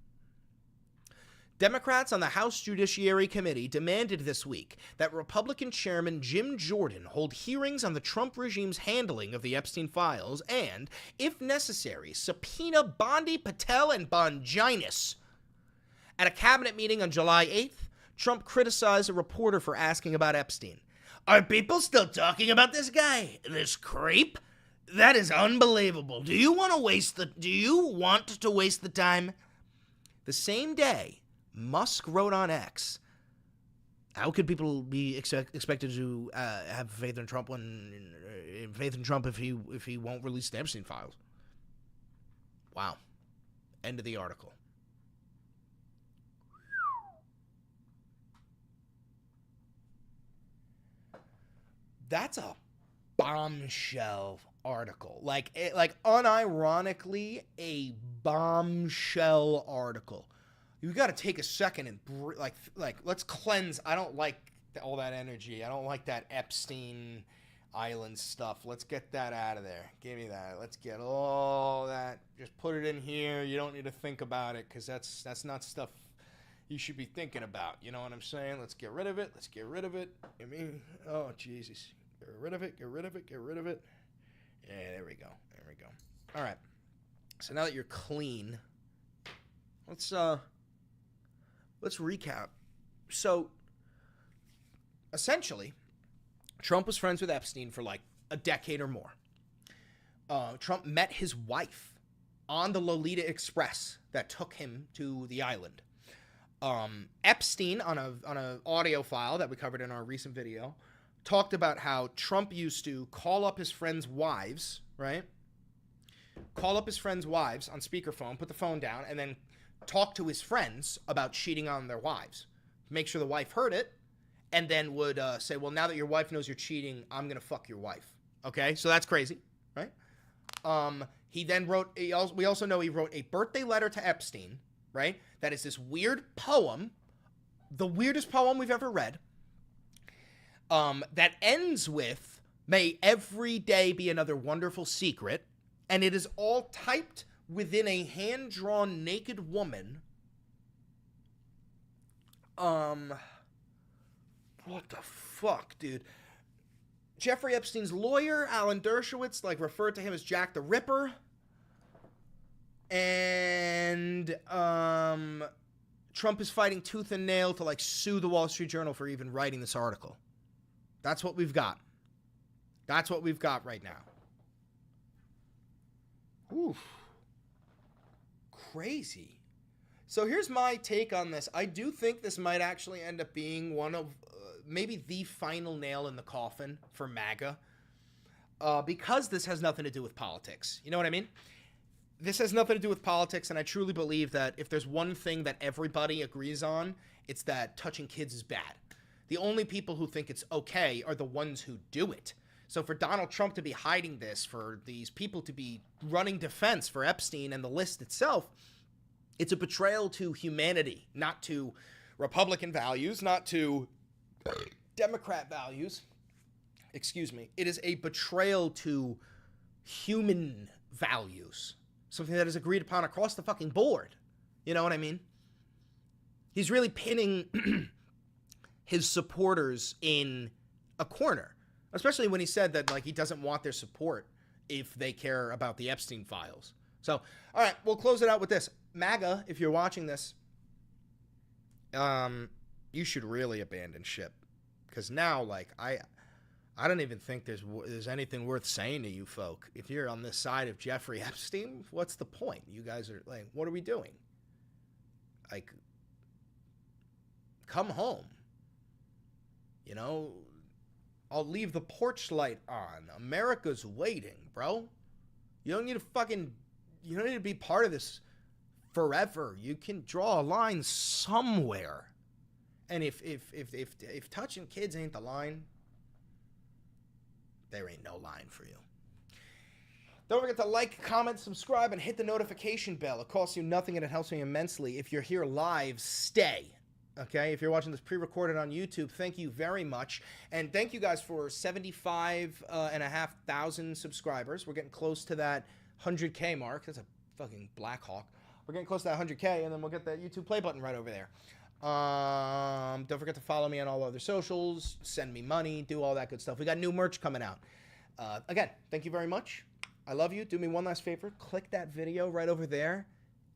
Speaker 1: Democrats on the House Judiciary Committee demanded this week that Republican Chairman Jim Jordan hold hearings on the Trump regime's handling of the Epstein files and, if necessary, subpoena Bondi, Patel, and Bonginis. At a cabinet meeting on July 8th, Trump criticized a reporter for asking about Epstein. Are people still talking about this guy? This creep? That is unbelievable. Do you want to waste the time? The same day, Musk wrote on X, how could people be expected to have faith in Trump if he won't release the Epstein files? Wow. End of the article. That's a bombshell article. Like unironically, a bombshell article. You got to take a second and let's cleanse. I don't like all that energy. I don't like that Epstein Island stuff. Let's get that out of there. Give me that. Let's get all that. Just put it in here. You don't need to think about it because that's not stuff you should be thinking about. You know what I'm saying? Let's get rid of it. Let's get rid of it. I mean, oh Jesus. Get rid of it, get rid of it, get rid of it. Yeah, there we go. There we go. All right. So now that you're clean, let's recap. So essentially, Trump was friends with Epstein for like a decade or more. Trump met his wife on the Lolita Express that took him to the island. Epstein, on a audio file that we covered in our recent video, talked about how Trump used to call up his friends' wives, right? Call up his friends' wives on speakerphone, put the phone down, and then talk to his friends about cheating on their wives. Make sure the wife heard it, and then would say, well, now that your wife knows you're cheating, I'm going to fuck your wife. Okay? So that's crazy, right? He then wrote, we also know he wrote a birthday letter to Epstein, right? That is this weird poem, the weirdest poem we've ever read, that ends with, may every day be another wonderful secret, and it is all typed within a hand-drawn naked woman. What the fuck, dude? Jeffrey Epstein's lawyer, Alan Dershowitz, referred to him as Jack the Ripper. And, Trump is fighting tooth and nail to, sue the Wall Street Journal for even writing this article. That's what we've got. That's what we've got right now. Oof. Crazy. So here's my take on this. I do think this might actually end up being one of, maybe the final nail in the coffin for MAGA. Because this has nothing to do with politics. You know what I mean? This has nothing to do with politics, and I truly believe that if there's one thing that everybody agrees on, it's that touching kids is bad. The only people who think it's okay are the ones who do it. So for Donald Trump to be hiding this, for these people to be running defense for Epstein and the list itself, it's a betrayal to humanity, not to Republican values, not to Democrat values. Excuse me. It is a betrayal to human values. Something that is agreed upon across the fucking board. You know what I mean? He's really pinning his supporters in a corner, especially when he said that he doesn't want their support if they care about the Epstein files. So, all right, we'll close it out with this. MAGA, if you're watching this, you should really abandon ship, because now I don't even think there's anything worth saying to you folk. If you're on this side of Jeffrey Epstein, what's the point? You guys are what are we doing? Come home. You know, I'll leave the porch light on. America's waiting, bro. You don't need you don't need to be part of this forever. You can draw a line somewhere. And if touching kids ain't the line, there ain't no line for you. Don't forget to like, comment, subscribe, and hit the notification bell. It costs you nothing and it helps me immensely. If you're here live, stay. Okay? If you're watching this pre-recorded on YouTube, thank you very much. And thank you guys for 75,500 subscribers. We're getting close to that 100K mark. That's a fucking Black Hawk. We're getting close to that 100K, and then we'll get that YouTube play button right over there. Don't forget to follow me on all other socials. Send me money. Do all that good stuff. We got new merch coming out. Again, thank you very much. I love you. Do me one last favor. Click that video right over there.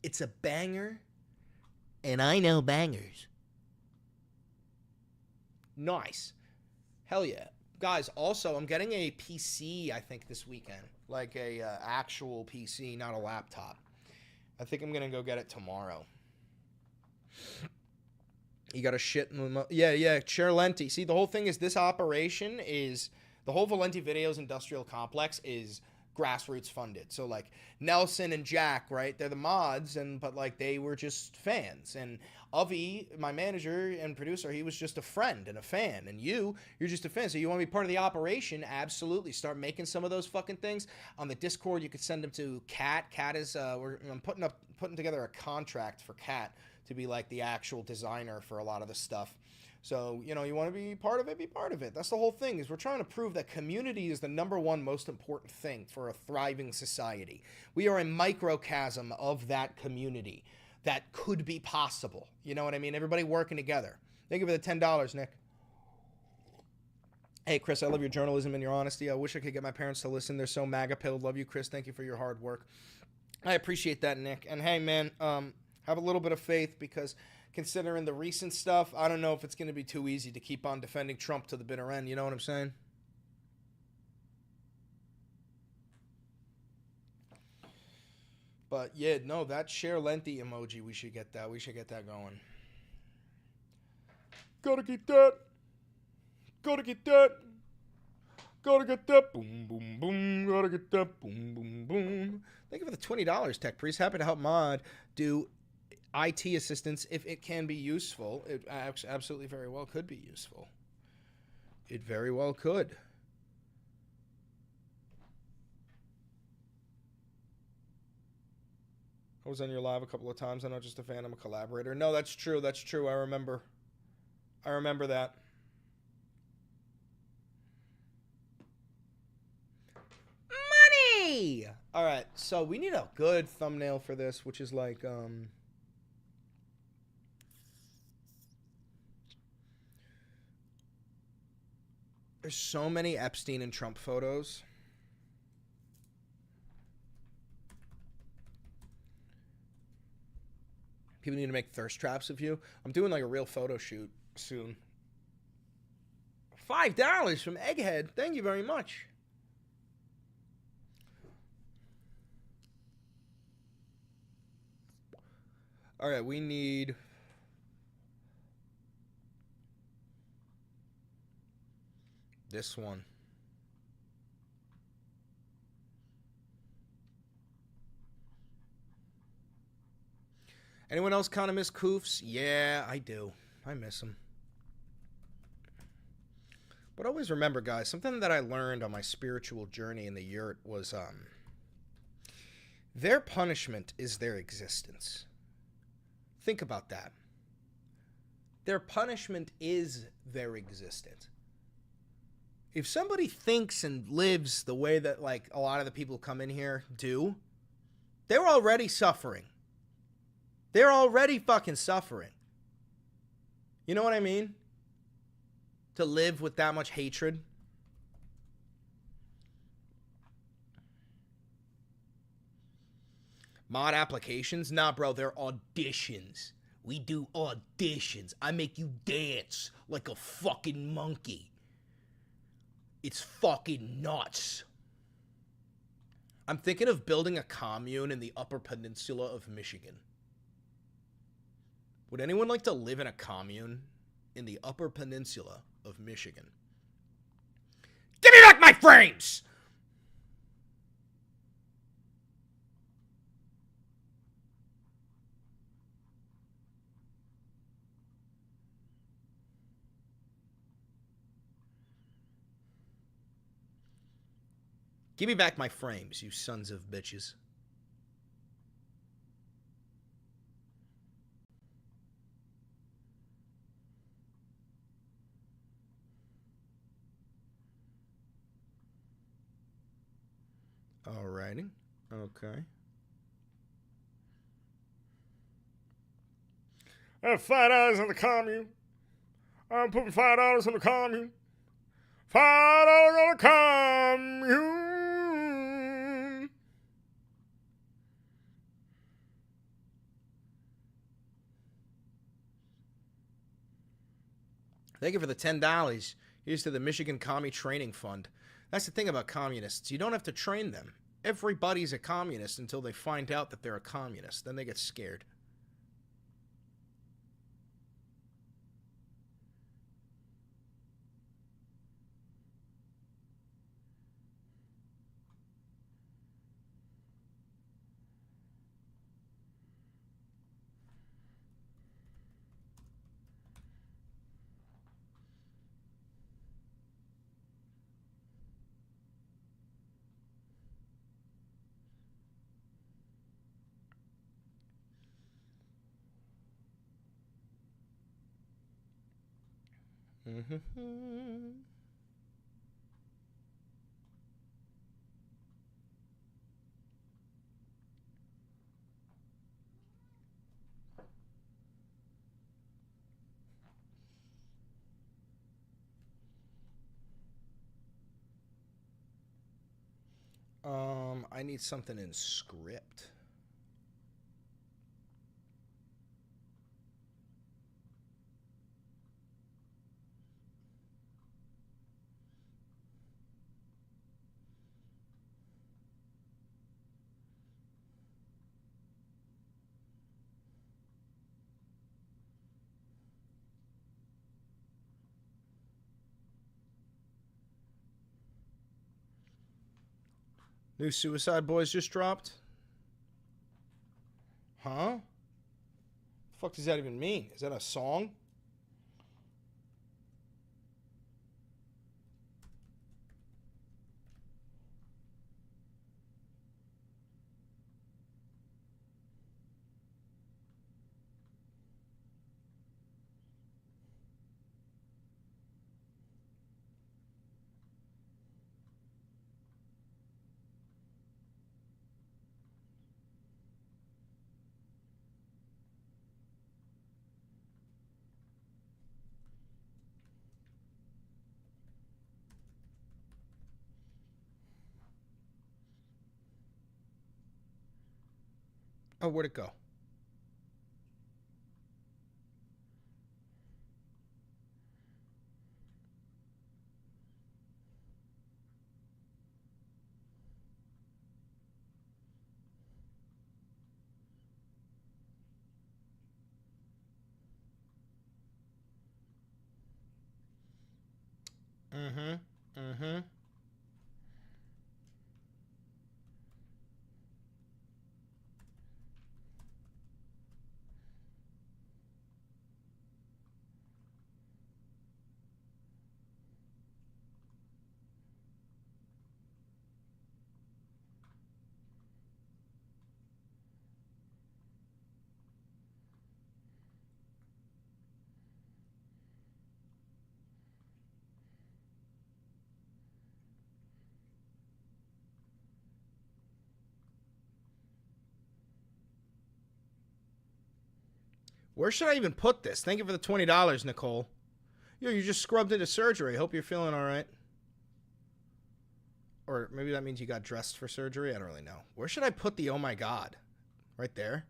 Speaker 1: It's a banger. And I know bangers. Nice. Hell yeah. Guys, also, I'm getting a PC, I think, this weekend. Like a actual PC, not a laptop. I think I'm going to go get it tomorrow. You got to shit in the... Yeah, Cherlenti. See, the whole thing is this operation is... The whole Valenti Videos industrial complex is grassroots funded. So like Nelson and Jack, right? They're the mods, but like they were just fans. And Avi, my manager and producer, he was just a friend and a fan. And you're just a fan. So you want to be part of the operation? Absolutely. Start making some of those fucking things. On the Discord, you could send them to Kat. Kat is I'm putting together a contract for Kat to be like the actual designer for a lot of the stuff. So, you know, you want to be part of it, be part of it. That's the whole thing, is we're trying to prove that community is the #1 most important thing for a thriving society. We are a microcosm of that community that could be possible. You know what I mean? Everybody working together. Thank you for the $10, Nick. Hey, Chris, I love your journalism and your honesty. I wish I could get my parents to listen. They're so MAGA-pilled. Love you, Chris. Thank you for your hard work. I appreciate that, Nick. And hey, man, have a little bit of faith, because... considering the recent stuff, I don't know if it's going to be too easy to keep on defending Trump to the bitter end. You know what I'm saying? But yeah, no, that share lengthy emoji, we should get that. We should get that going. Gotta get that. Gotta get that. Gotta get that. Boom, boom, boom. Gotta get that. Boom, boom, boom. Thank you for the $20, Tech Priest. Happy to help Mod do IT assistance if it can be useful. It absolutely very well could be useful. It very well could. I was on your live a couple of times. I'm not just a fan, I'm a collaborator. No, that's true. That's true. I remember that. Money! All right, so we need a good thumbnail for this, which is like, there's so many Epstein and Trump photos. People need to make thirst traps of you. I'm doing like a real photo shoot soon. $5 from Egghead. Thank you very much. All right, we need... this one. Anyone else kind of miss Koofs? Yeah, I do. I miss him. But always remember, guys, something that I learned on my spiritual journey in the yurt was their punishment is their existence. Think about that. Their punishment is their existence. If somebody thinks and lives the way that like a lot of the people come in here do, they're already suffering. They're already fucking suffering. You know what I mean? To live with that much hatred. Mod applications? Nah, bro, they're auditions. We do auditions. I make you dance like a fucking monkey. It's fucking nuts. I'm thinking of building a commune in the Upper Peninsula of Michigan. Would anyone like to live in a commune in the Upper Peninsula of Michigan. Give me back my frames! Give me back my frames, you sons of bitches. Alrighty. Okay. I have $5 on the commune. I'm putting $5 on the commune. $5 on the commune. Thank you for the $10. Here's to the Michigan Commie Training Fund. That's the thing about communists. You don't have to train them. Everybody's a communist until they find out that they're a communist. Then they get scared. I need something in script. New Suicide Boys just dropped? Huh? The fuck does that even mean? Is that a song? Oh, where'd it go? Where should I even put this? Thank you for the $20, Nicole. Yo, you just scrubbed into surgery. Hope you're feeling all right. Or maybe that means you got dressed for surgery. I don't really know. Where should I put the oh my God? Right there?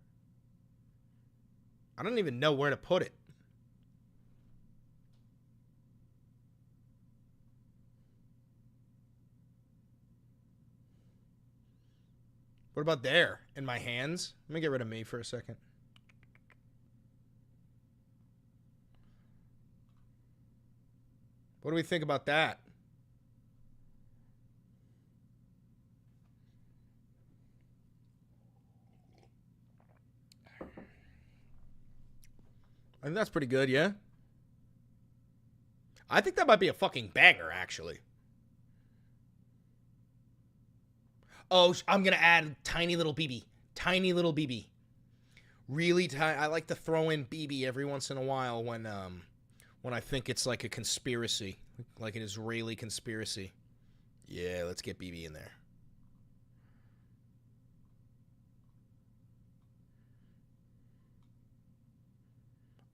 Speaker 1: I don't even know where to put it. What about there? In my hands? Let me get rid of me for a second. What do we think about that? I think that's pretty good, yeah? I think that might be a fucking banger, actually. Oh, I'm going to add tiny little BB. Tiny little BB. Really tiny. I like to throw in BB every once in a while when I think it's like a conspiracy. Like an Israeli conspiracy. Yeah, let's get BB in there.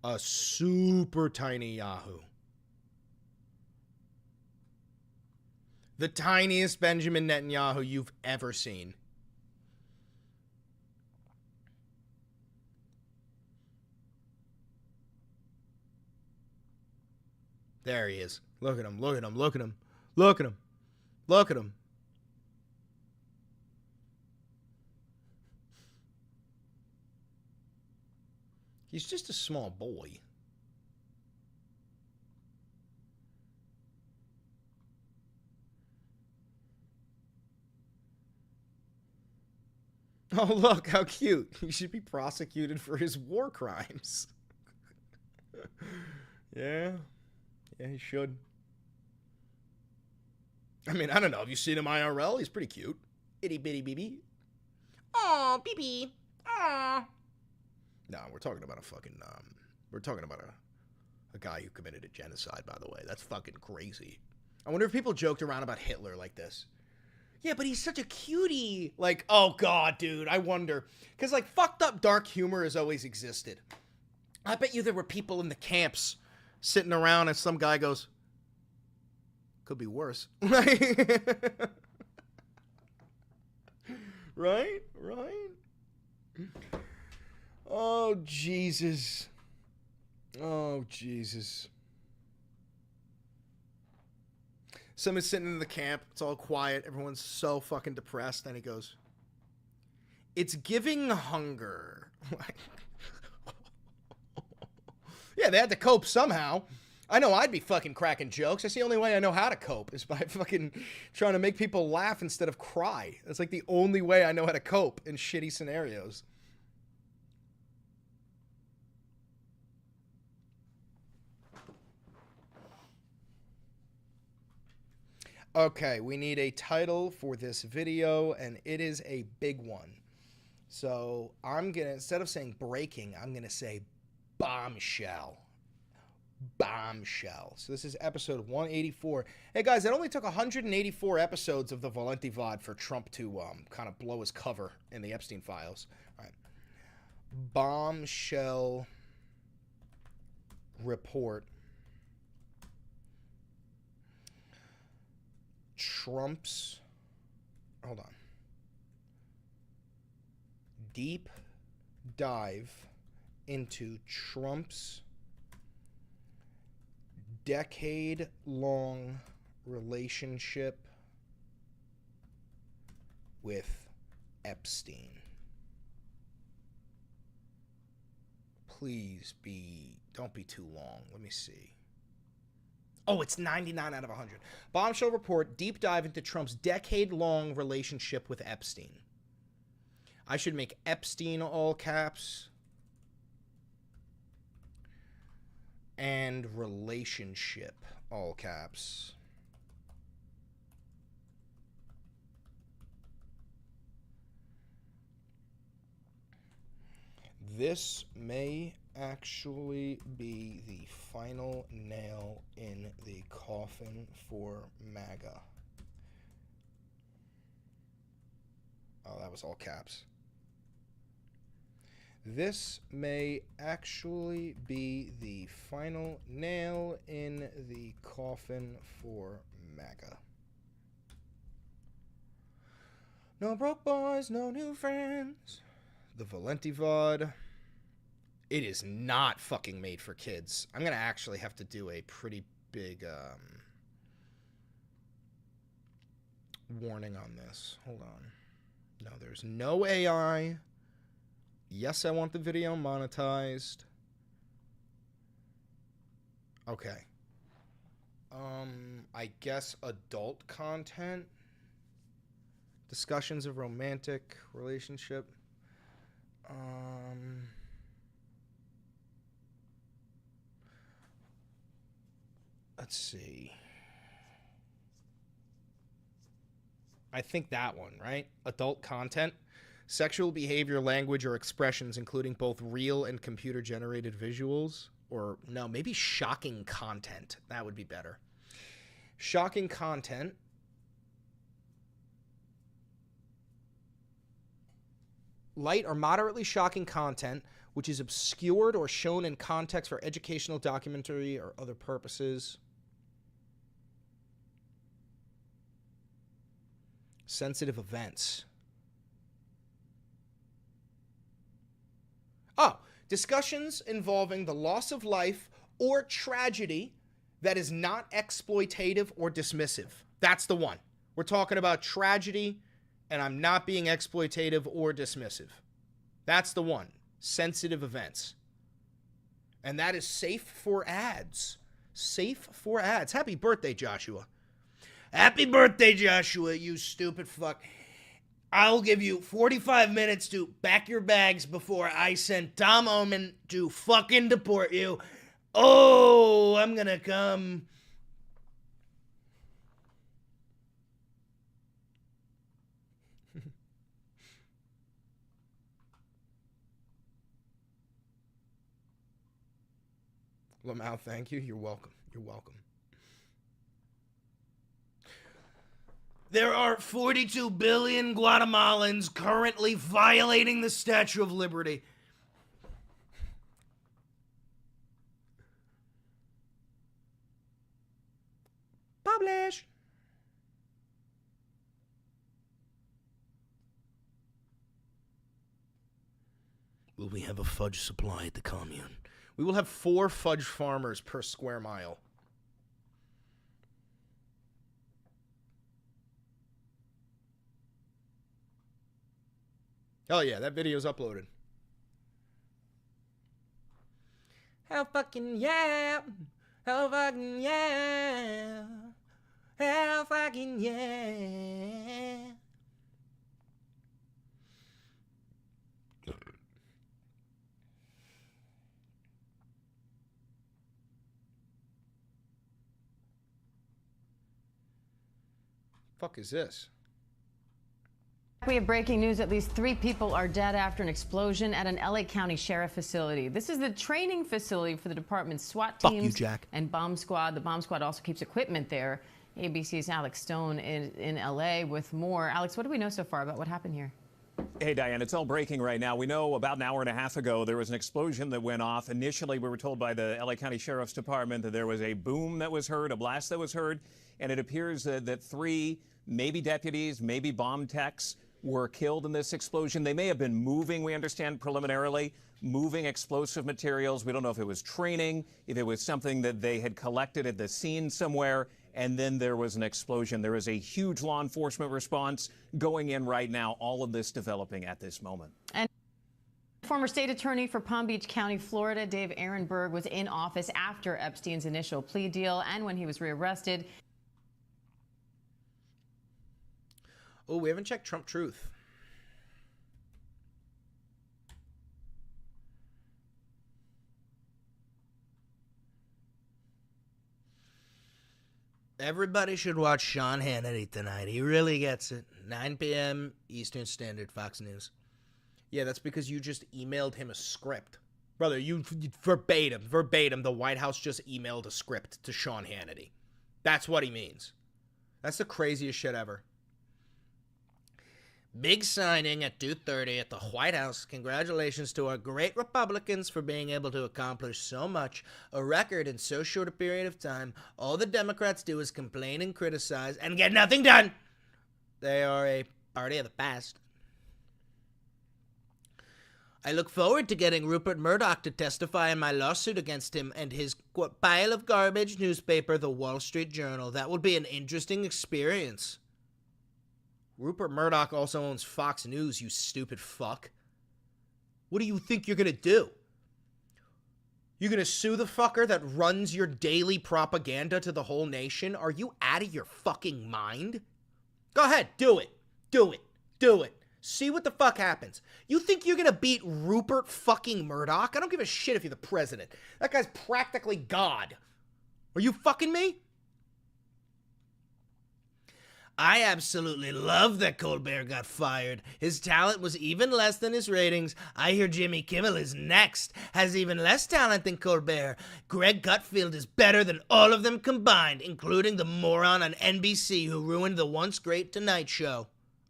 Speaker 1: A super tiny Yahoo. The tiniest Benjamin Netanyahu you've ever seen. There he is. Look at him, look at him, look at him. Look at him. Look at him. He's just a small boy. Oh, look, how cute. He should be prosecuted for his war crimes. Yeah. Yeah, he should. I mean, I don't know. Have you seen him IRL? He's pretty cute. Itty bitty BB. Aw, BB. Aw. No, we're talking about a fucking, we're talking about a guy who committed a genocide, by the way. That's fucking crazy. I wonder if people joked around about Hitler like this. Yeah, but he's such a cutie. Like, oh God, dude, I wonder. Because, like, fucked up dark humor has always existed. I bet you there were people in the camps sitting around and some guy goes, could be worse. Right? Right? Oh, Jesus. Oh, Jesus. Someone's sitting in the camp. It's all quiet. Everyone's so fucking depressed. And he goes, it's giving hunger. Yeah, they had to cope somehow. I know I'd be fucking cracking jokes. That's the only way I know how to cope is by fucking trying to make people laugh instead of cry. That's like the only way I know how to cope in shitty scenarios. Okay, we need a title for this video, and it is a big one. So I'm going to, instead of saying breaking, I'm going to say bombshell. Bombshell. So this is episode 184. Hey guys, it only took 184 episodes of the Valenti VOD for Trump to kind of blow his cover in the Epstein files. All right. Bombshell report. Trump's, hold on, deep dive into Trump's decade-long relationship with Epstein. Please don't be too long. Let me see. Oh, it's 99 out of 100. Bombshell report, deep dive into Trump's decade-long relationship with Epstein. I should make Epstein all caps. And relationship all caps. This may actually be the final nail in the coffin for MAGA. Oh, that was all caps. This may actually be the final nail in the coffin for MAGA. No broke boys, no new friends. The Valenti VOD. It is not fucking made for kids. I'm going to actually have to do a pretty big warning on this. Hold on. No, there's no AI. Yes, I want the video monetized. Okay. I guess adult content. Discussions of romantic relationship. Let's see. I think that one, right? Adult content. Sexual behavior, language, or expressions, including both real and computer-generated visuals. Or, no, maybe shocking content. That would be better. Shocking content. Light or moderately shocking content, which is obscured or shown in context for educational, documentary, or other purposes. Sensitive events. Oh, discussions involving the loss of life or tragedy that is not exploitative or dismissive. That's the one. We're talking about tragedy, and I'm not being exploitative or dismissive. That's the one. Sensitive events. And that is safe for ads. Safe for ads. Happy birthday, Joshua. Happy birthday, Joshua, you stupid fuck. I'll give you 45 minutes to pack your bags before I send Tom Oman to fucking deport you. Oh, I'm gonna come. Lamau, thank you. You're welcome. You're welcome. There are 42 billion Guatemalans currently violating the Statue of Liberty. Publish. Will we have a fudge supply at the commune? We will have 4 fudge farmers per square mile. Oh yeah, that video's uploaded. Hell fucking yeah. Hell fucking yeah. Hell fucking yeah. Fuck is this?
Speaker 3: We have breaking news. At least 3 people are dead after an explosion at an LA County Sheriff facility. This is the training facility for the department's SWAT teams.
Speaker 1: Fuck you, Jack.
Speaker 3: And bomb squad. The bomb squad also keeps equipment there. ABC's Alex Stone is in LA with more. Alex, what do we know so far about what happened here?
Speaker 4: Hey, Diane, it's all breaking right now. We know about an hour and a half ago there was an explosion that went off. Initially, we were told by the LA County Sheriff's Department that there was a boom that was heard, a blast that was heard, and it appears that 3, maybe deputies, maybe bomb techs, were killed in this explosion. They may have been moving, we understand preliminarily, moving explosive materials. We don't know if it was training, if it was something that they had collected at the scene somewhere, and then there was an explosion. There is a huge law enforcement response going in right now, all of this developing at this moment.
Speaker 3: And former state attorney for Palm Beach County, Florida, Dave Ehrenberg, was in office after Epstein's initial plea deal and when he was rearrested.
Speaker 1: Oh, we haven't checked Trump Truth. Everybody should watch Sean Hannity tonight. He really gets it. 9 p.m. Eastern Standard, Fox News. Yeah, that's because you just emailed him a script. Brother, you verbatim, the White House just emailed a script to Sean Hannity. That's what he means. That's the craziest shit ever. Big signing at 2:30 at the White House. Congratulations to our great Republicans for being able to accomplish so much. A record in so short a period of time. All the Democrats do is complain and criticize and get nothing done. They are a party of the past. I look forward to getting Rupert Murdoch to testify in my lawsuit against him and his pile of garbage newspaper, the Wall Street Journal. That will be an interesting experience. Rupert Murdoch also owns Fox News, you stupid fuck. What do you think you're going to do? You gonna sue the fucker that runs your daily propaganda to the whole nation? Are you out of your fucking mind? Go ahead, do it. Do it. Do it. See what the fuck happens. You think you're gonna beat Rupert fucking Murdoch? I don't give a shit if you're the president. That guy's practically God. Are you fucking me? I absolutely love that Colbert got fired. His talent was even less than his ratings. I hear Jimmy Kimmel is next, has even less talent than Colbert. Greg Gutfeld is better than all of them combined, including the moron on NBC who ruined the once great Tonight Show.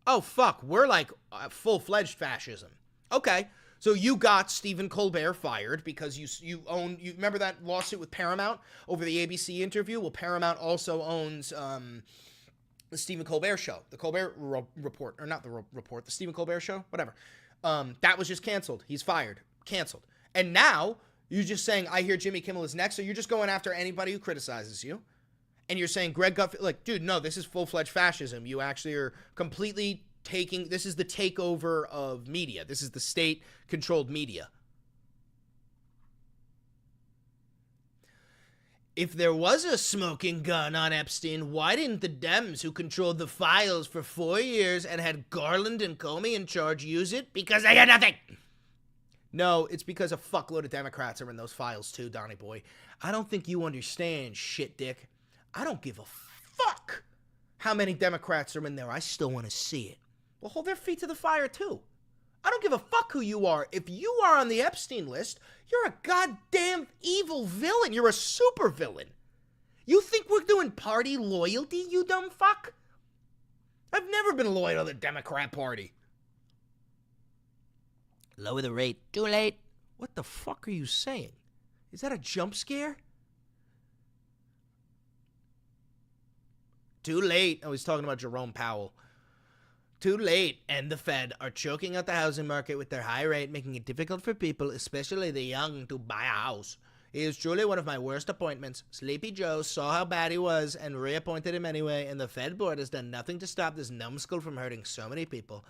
Speaker 1: Oh, fuck, we're like full-fledged fascism. Okay, so you got Stephen Colbert fired because you remember that lawsuit with Paramount over the ABC interview? Well, Paramount also owns the Stephen Colbert Show, the Colbert Report, or not the report, the Stephen Colbert Show, whatever. That was just canceled. He's fired. Canceled. And now, you're just saying, I hear Jimmy Kimmel is next, so you're just going after anybody who criticizes you. And you're saying Greg Gutfeld, like, dude, no, this is full-fledged fascism. You actually are completely taking, this is the takeover of media. This is the state-controlled media. If there was a smoking gun on Epstein, why didn't the Dems who controlled the files for 4 years and had Garland and Comey in charge use it? Because they had nothing. No, it's because a fuckload of Democrats are in those files too, Donnie boy. I don't think you understand, shit dick. I don't give a fuck how many Democrats are in there. I still want to see it. Well, hold their feet to the fire too. I don't give a fuck who you are. If you are on the Epstein list, you're a goddamn evil villain. You're a super villain. You think we're doing party loyalty, you dumb fuck? I've never been loyal to the Democrat Party. Lower the rate. Too late. What the fuck are you saying? Is that a jump scare? Too late. Oh, he's talking about Jerome Powell. Too late, and the Fed are choking out the housing market with their high rate, making it difficult for people, especially the young, to buy a house. He is truly one of my worst appointments. Sleepy Joe saw how bad he was and reappointed him anyway, and the Fed board has done nothing to stop this numbskull from hurting so many people.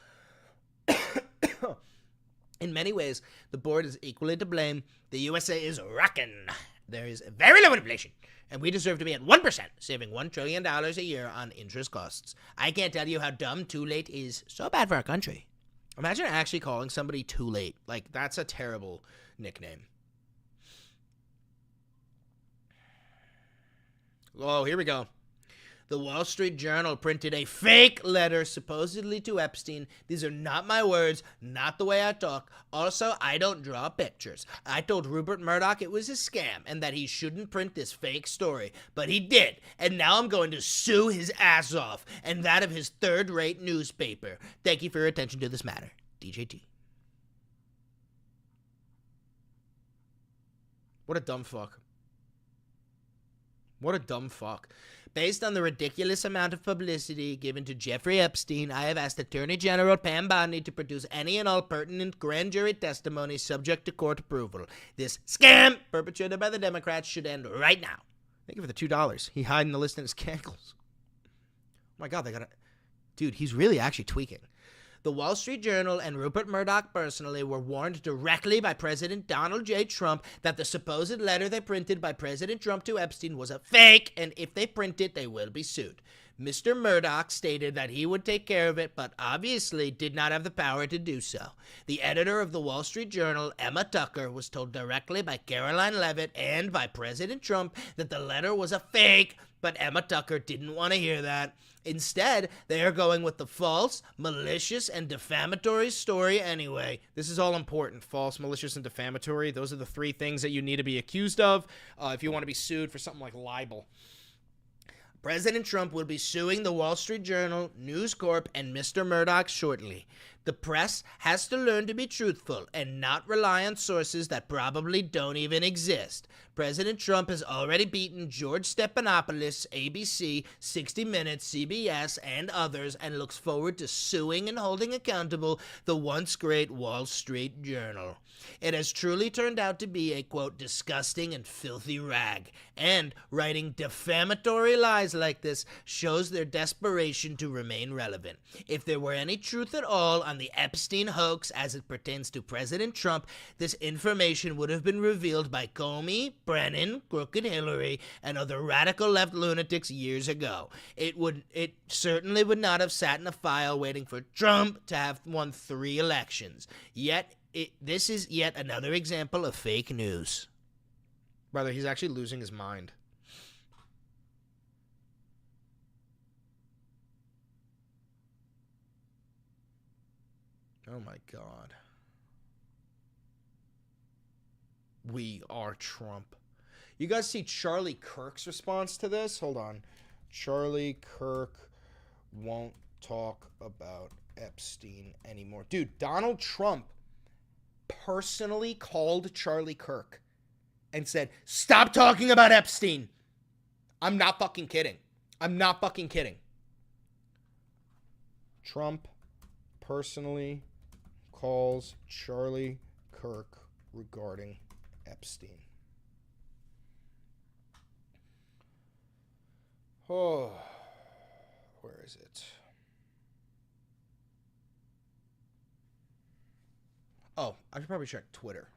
Speaker 1: In many ways, the board is equally to blame. The USA is rocking. There is very low inflation, and we deserve to be at 1%, saving $1 trillion a year on interest costs. I can't tell you how dumb too late is. So bad for our country. Imagine actually calling somebody too late. Like, that's a terrible nickname. Oh, here we go. The Wall Street Journal printed a fake letter supposedly to Epstein. These are not my words, not the way I talk. Also, I don't draw pictures. I told Rupert Murdoch it was a scam and that he shouldn't print this fake story. But he did, and now I'm going to sue his ass off and that of his third-rate newspaper. Thank you for your attention to this matter. DJT. What a dumb fuck. What a dumb fuck. Based on the ridiculous amount of publicity given to Jeffrey Epstein, I have asked Attorney General Pam Bondi to produce any and all pertinent grand jury testimony subject to court approval. This scam perpetrated by the Democrats should end right now. Thank you for the $2. He hiding the list in his cankles. Oh my God, they got it. Dude, he's really actually tweaking. The Wall Street Journal and Rupert Murdoch personally were warned directly by President Donald J. Trump that the supposed letter they printed by President Trump to Epstein was a fake, and if they print it, they will be sued. Mr. Murdoch stated that he would take care of it, but obviously did not have the power to do so. The editor of the Wall Street Journal, Emma Tucker, was told directly by Caroline Leavitt and by President Trump that the letter was a fake, but Emma Tucker didn't want to hear that. Instead, they are going with the false, malicious, and defamatory story anyway. This is all important. False, malicious, and defamatory. Those are the three things that you need to be accused of if you want to be sued for something like libel. President Trump will be suing the Wall Street Journal, News Corp, and Mr. Murdoch shortly. The press has to learn to be truthful and not rely on sources that probably don't even exist. President Trump has already beaten George Stephanopoulos, ABC, 60 Minutes, CBS, and others, and looks forward to suing and holding accountable the once great Wall Street Journal. It has truly turned out to be a, quote, disgusting and filthy rag, and writing defamatory lies like this shows their desperation to remain relevant. If there were any truth at all, on the Epstein hoax as it pertains to President Trump, this information would have been revealed by Comey, Brennan, Crooked Hillary, and other radical left lunatics years ago. It certainly would not have sat in a file waiting for Trump to have won 3 elections. Yet, this is yet another example of fake news. Brother, he's actually losing his mind. Oh my God. We are Trump. You guys see Charlie Kirk's response to this? Hold on. Charlie Kirk won't talk about Epstein anymore. Dude, Donald Trump personally called Charlie Kirk and said, stop talking about Epstein. I'm not fucking kidding. I'm not fucking kidding. Trump personally calls Charlie Kirk regarding Epstein. Oh, where is it? Oh, I should probably check Twitter.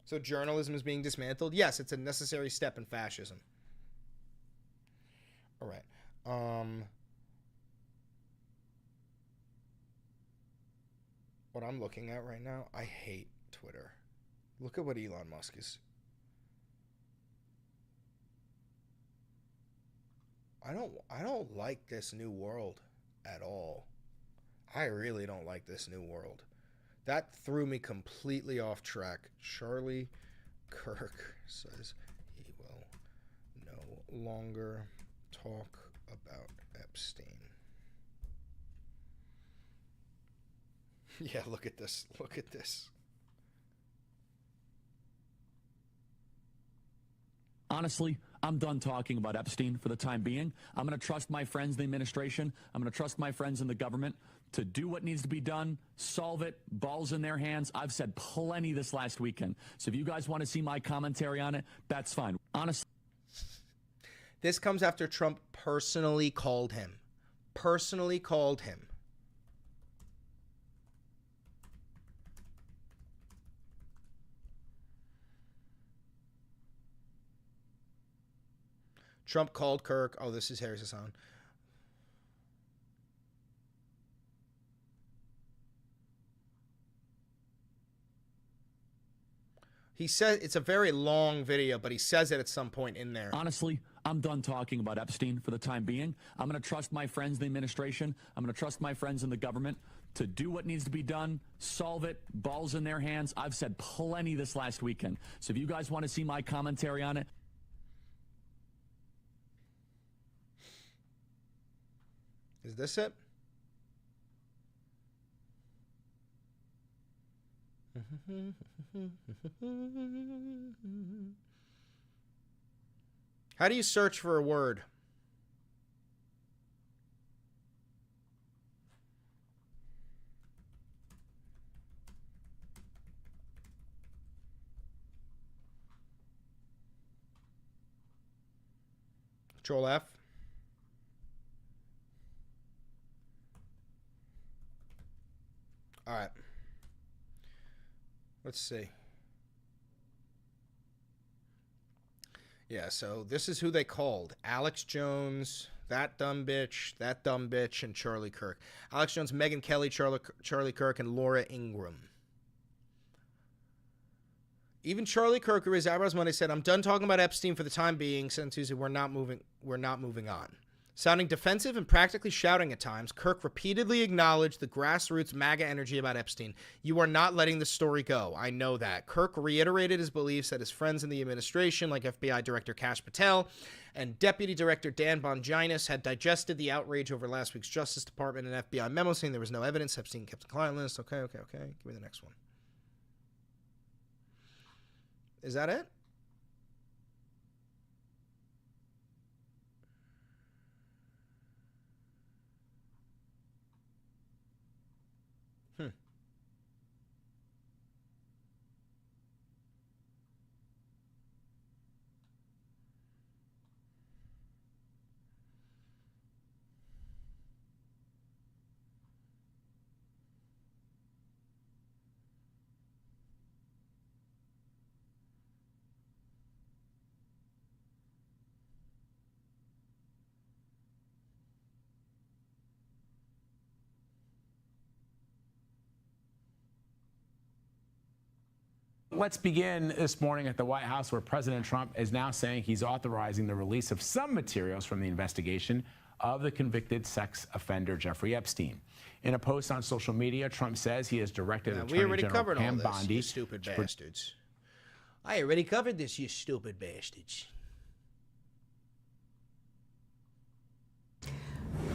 Speaker 1: So journalism is being dismantled? Yes, it's a necessary step in fascism. All right. What I'm looking at right now, I hate Twitter. Look at what Elon Musk is. I don't like this new world at all. I really don't like this new world. That threw me completely off track. Charlie Kirk says he will no longer talk about Epstein. Yeah, look at this. Look at this.
Speaker 5: Honestly, I'm done talking about Epstein for the time being. I'm going to trust my friends in the administration. I'm going to trust my friends in the government to do what needs to be done, solve it, balls in their hands. I've said plenty this last weekend. So if you guys want to see my commentary on it, that's fine. Honestly.
Speaker 1: This comes after Trump personally called him. Personally called him. Trump called Kirk. Oh, this is Harry Hassan. He says it's a very long video, but he says it at some point in there.
Speaker 5: Honestly, I'm done talking about Epstein for the time being. I'm going to trust my friends in the administration. I'm going to trust my friends in the government to do what needs to be done, solve it, balls in their hands. I've said plenty this last weekend. So if you guys want to see my commentary on it,
Speaker 1: is this it? How do you search for a word? Control F. All right. Let's see. Yeah, so this is who they called. Alex Jones, that dumb bitch, and Charlie Kirk. Alex Jones, Megyn Kelly, Charlie Kirk, and Laura Ingraham. Even Charlie Kirk, who raised eyebrows Monday, said, I'm done talking about Epstein for the time being. Said on Tuesday, we're not moving on. Sounding defensive and practically shouting at times, Kirk repeatedly acknowledged the grassroots MAGA energy about Epstein. You are not letting the story go. I know that. Kirk reiterated his beliefs that his friends in the administration, like FBI Director Kash Patel and Deputy Director Dan Bonginis, had digested the outrage over last week's Justice Department and FBI memo saying there was no evidence. Epstein kept a client list. Okay. Give me the next one. Is that it?
Speaker 6: Let's begin this morning at the White House, where President Trump is now saying he's authorizing the release of some materials from the investigation of the convicted sex offender Jeffrey Epstein. In a post on social media, Trump says he has directed Attorney General Pam Bondi,
Speaker 1: you stupid bastards. I already covered this, you stupid bastards.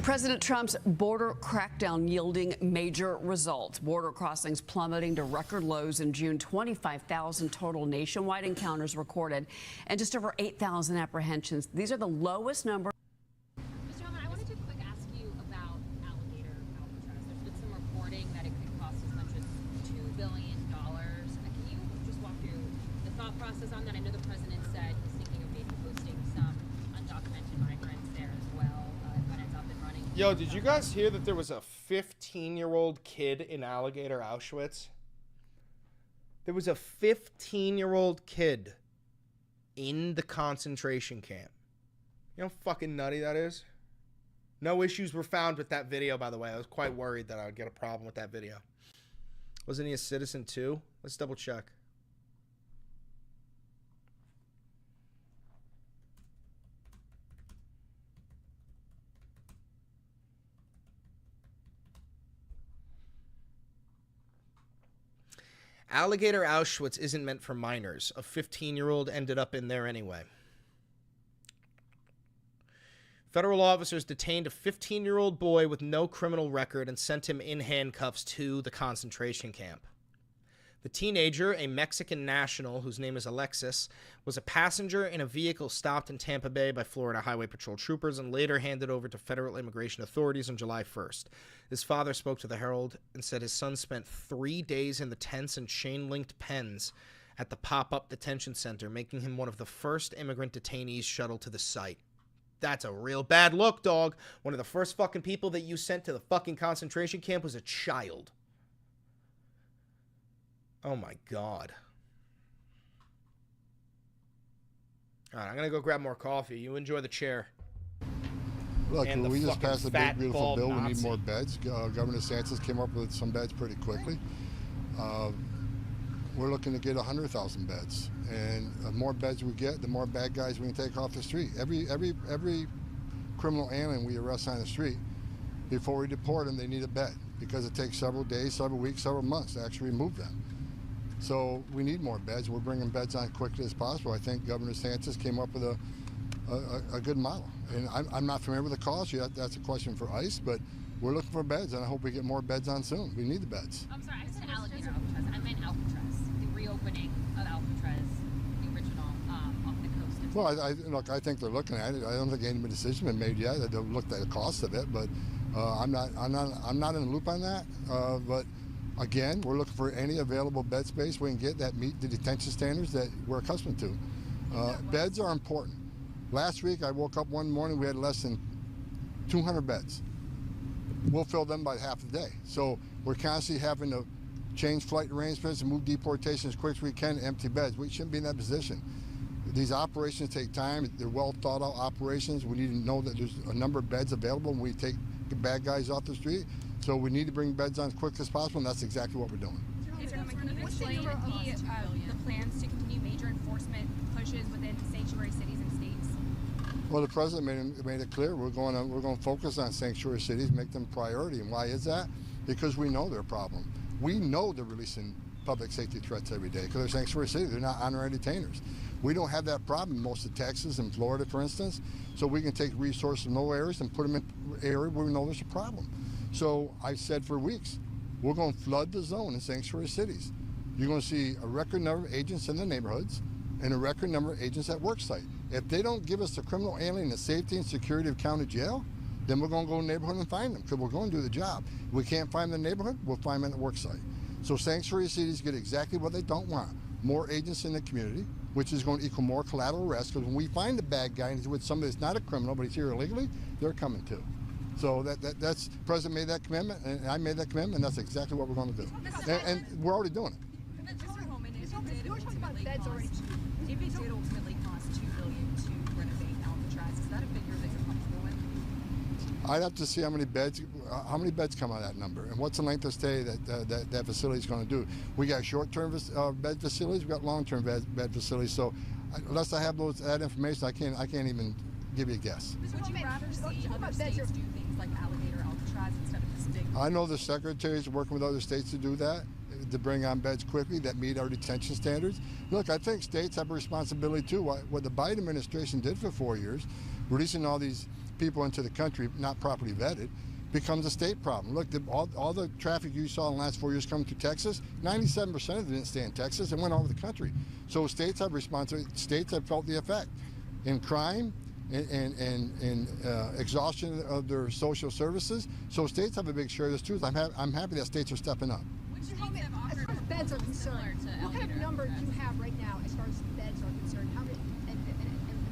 Speaker 7: President Trump's border crackdown yielding major results. Border crossings plummeting to record lows in June. 25,000 total nationwide encounters recorded and just over 8,000 apprehensions. These are the lowest numbers.
Speaker 8: Mr. Hellman, I wanted to quick ask you about alligator Alcatraz. There's been some reporting that it could cost as much as $2 billion. Can you just walk through the thought process on that? I know the president said he's thinking of maybe hosting some undocumented migrants there as well when it's up and running.
Speaker 1: Yo, did you guys hear that there was a 15-year-old kid in Alligator Auschwitz? There was a 15-year-old kid in the concentration camp. You know how fucking nutty that is? No issues were found with that video, by the way. I was quite worried that I would get a problem with that video. Wasn't he a citizen too? Let's double check. Alligator Auschwitz isn't meant for minors. A 15-year-old ended up in there anyway. Federal officers detained a 15-year-old boy with no criminal record and sent him in handcuffs to the concentration camp. The teenager, a Mexican national whose name is Alexis, was a passenger in a vehicle stopped in Tampa Bay by Florida Highway Patrol troopers and later handed over to federal immigration authorities on July 1st. His father spoke to the Herald and said his son spent 3 days in the tents and chain-linked pens at the pop-up detention center, making him one of the first immigrant detainees shuttled to the site. That's a real bad look, dog. One of the first fucking people that you sent to the fucking concentration camp was a child. Oh my God. All right, I'm going to go grab more coffee. You enjoy the chair.
Speaker 9: Look, we just passed a big, beautiful bill.
Speaker 1: Nazi.
Speaker 9: We need more beds. Governor DeSantis came up with some beds pretty quickly. We're looking to get 100,000 beds. And the more beds we get, the more bad guys we can take off the street. Every criminal alien we arrest on the street, before we deport them, they need a bed because it takes several days, several weeks, several months to actually remove them. So we need more beds. We're bringing beds on quickly as possible. I think Governor DeSantis came up with a good model. And I'm not familiar with the cost yet. That's a question for ICE, but we're looking for beds, and I hope we get more beds on soon. We need the beds.
Speaker 8: I'm sorry, I said alligator Alcatraz. I meant Alcatraz, the reopening of Alcatraz, the original off the coast.
Speaker 9: Well, look, I think they're looking at it. I don't think any decision has been made yet. They've looked at the cost of it, but I'm not in the loop on that. But again, we're looking for any available bed space we can get that meet the detention standards that we're accustomed to. Beds are important. Last week, I woke up one morning, we had less than 200 beds. We'll fill them by half the day. So we're constantly having to change flight arrangements and move deportation as quick as we can to empty beds. We shouldn't be in that position. These operations take time. They're well thought out operations. We need to know that there's a number of beds available when we take the bad guys off the street. So we need to bring beds on as quick as possible, and that's exactly what we're doing.
Speaker 10: Can you explain the plans to continue major enforcement pushes within sanctuary cities and states?
Speaker 9: Well, the president made it clear we're going to focus on sanctuary cities, make them priority. And why is that? Because we know they're a problem. We know they're releasing public safety threats every day because they're sanctuary cities. They're not honorary detainers. We don't have that problem in most of Texas and Florida, for instance. So we can take resources from those areas and put them in areas where we know there's a problem. So I've said for weeks, we're going to flood the zone in sanctuary cities. You're going to see a record number of agents in the neighborhoods and a record number of agents at work site. If they don't give us the criminal alien the safety and security of county jail, then we're going to go to the neighborhood and find them because we're going to do the job. If we can't find them in the neighborhood, we'll find them at the work site. So sanctuary cities get exactly what they don't want. More agents in the community, which is going to equal more collateral arrest because when we find the bad guy and he's with somebody that's not a criminal but he's here illegally, they're coming too. So that's the president made that commitment and I made that commitment and that's exactly what we're going to do. And we're already doing it.
Speaker 10: Mr. Holman, you were talking about beds already. If it did ultimately cost $2 billion to renovate Alcatraz, is that a figure that you're comfortable with?
Speaker 9: I'd have to see how many beds come out of that number, and what's the length of stay that facility is going to do. We got short-term bed facilities, we got long-term bed facilities. So unless I have that information, I can't even give you a guess.
Speaker 10: Would you rather see other states do things like Alligator, Alcatraz instead of this big?
Speaker 9: I know the secretaries are working with other states to do that, to bring on beds quickly that meet our detention standards. Look, I think states have a responsibility too. What the Biden administration did for 4 years, releasing all these people into the country not properly vetted, becomes a state problem. Look, all the traffic you saw in the last 4 years coming through Texas, 97% of it didn't stay in Texas and went all over the country. So states have responsibility. States have felt the effect in crime and exhaustion of their social services. So states have a big share of this too. I'm happy that states are stepping up.
Speaker 10: As far as beds are concerned, what kind of number do you have right now as far as beds are concerned? How many, and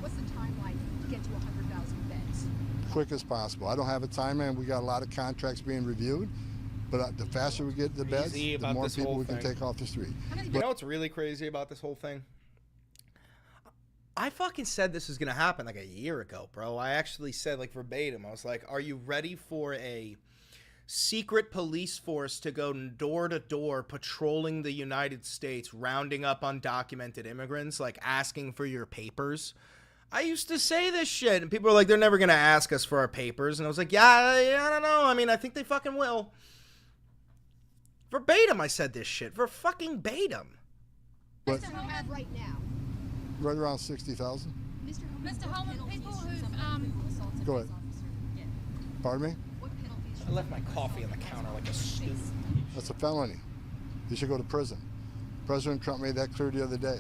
Speaker 10: what's the timeline to get to 100,000 beds?
Speaker 9: Quick as possible. I don't have a timeline. We got a lot of contracts being reviewed, but the faster we get the beds, the more people we can take off the street.
Speaker 1: You know what's really crazy about this whole thing? I fucking said this was gonna happen like a year ago, bro. I actually said, like, verbatim, I was like, are you ready for a secret police force to go door to door patrolling the United States, rounding up undocumented immigrants, like asking for your papers? I used to say this shit, and people were like, they're never gonna ask us for our papers. And I was like, yeah, I don't know. I mean, I think they fucking will. Verbatim, I said this shit. Verfucking batum.
Speaker 9: But
Speaker 10: Mr. Holman, right now.
Speaker 9: right around 60,000.
Speaker 10: Mr. Holman, people who've
Speaker 9: Go ahead. Pardon me?
Speaker 1: I left my coffee on the counter like a stupid.
Speaker 9: That's a felony. You should go to prison. President Trump made that clear the other day.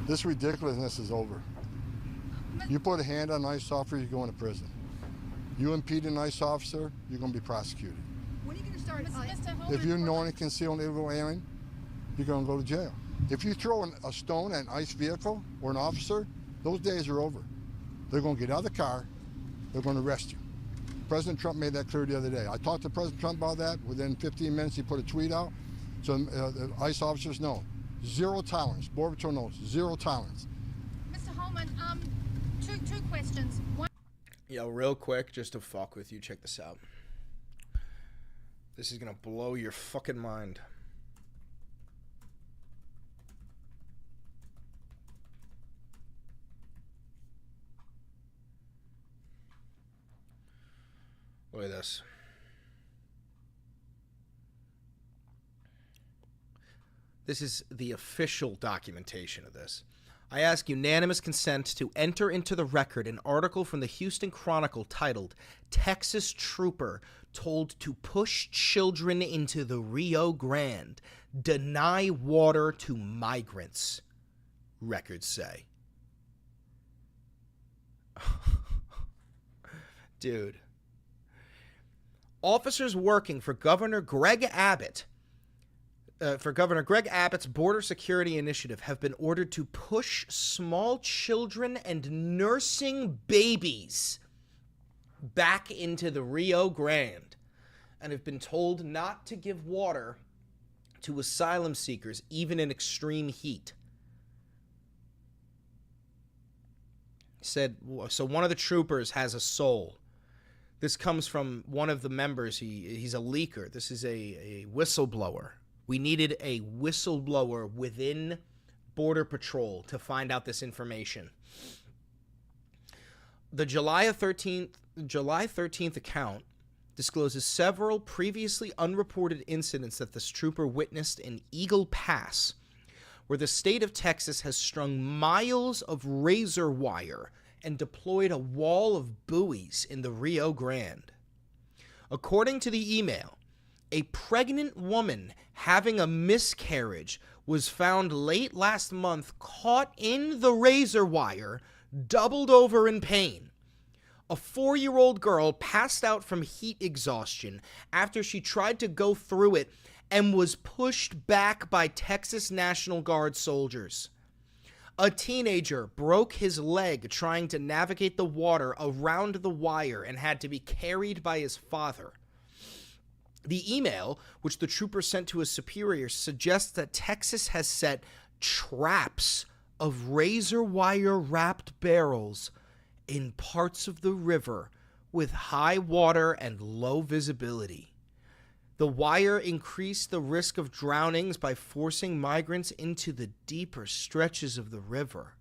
Speaker 9: This ridiculousness is over. You put a hand on an ICE officer, you're going to prison. You impede an ICE officer, you're going to be prosecuted.
Speaker 10: When are you going to start?
Speaker 9: If you knowingly conceal an illegal alien, you're going to go to jail. If you throw a stone at an ICE vehicle or an officer, those days are over. They're going to get out of the car, they're going to arrest you. President Trump made that clear the other day. I talked to President Trump about that. Within 15 minutes, he put a tweet out. So the ICE officers know. Zero tolerance. Border Patrol knows. Zero tolerance.
Speaker 10: Mr. Holman, two questions. One.
Speaker 1: Yo, real quick, just to fuck with you, check this out. This is gonna blow your fucking mind. Look at this. This is the official documentation of this. I ask unanimous consent to enter into the record an article from the Houston Chronicle titled "Texas Trooper Told to Push Children into the Rio Grande, Deny Water to Migrants," records say. Dude. Officers working for Governor Greg Abbott's border security initiative have been ordered to push small children and nursing babies back into the Rio Grande and have been told not to give water to asylum seekers, even in extreme heat. Said, so one of the troopers has a soul. This comes from one of the members. He's a leaker. This is a whistleblower. We needed a whistleblower within Border Patrol to find out this information. The July 13th account discloses several previously unreported incidents that this trooper witnessed in Eagle Pass, where the state of Texas has strung miles of razor wire and deployed a wall of buoys in the Rio Grande. According to the email, a pregnant woman having a miscarriage was found late last month caught in the razor wire, doubled over in pain. A 4-year-old girl passed out from heat exhaustion after she tried to go through it and was pushed back by Texas National Guard soldiers. A teenager broke his leg trying to navigate the water around the wire and had to be carried by his father. The email, which the trooper sent to his superior, suggests that Texas has set traps of razor wire wrapped barrels in parts of the river with high water and low visibility. The wire increased the risk of drownings by forcing migrants into the deeper stretches of the river.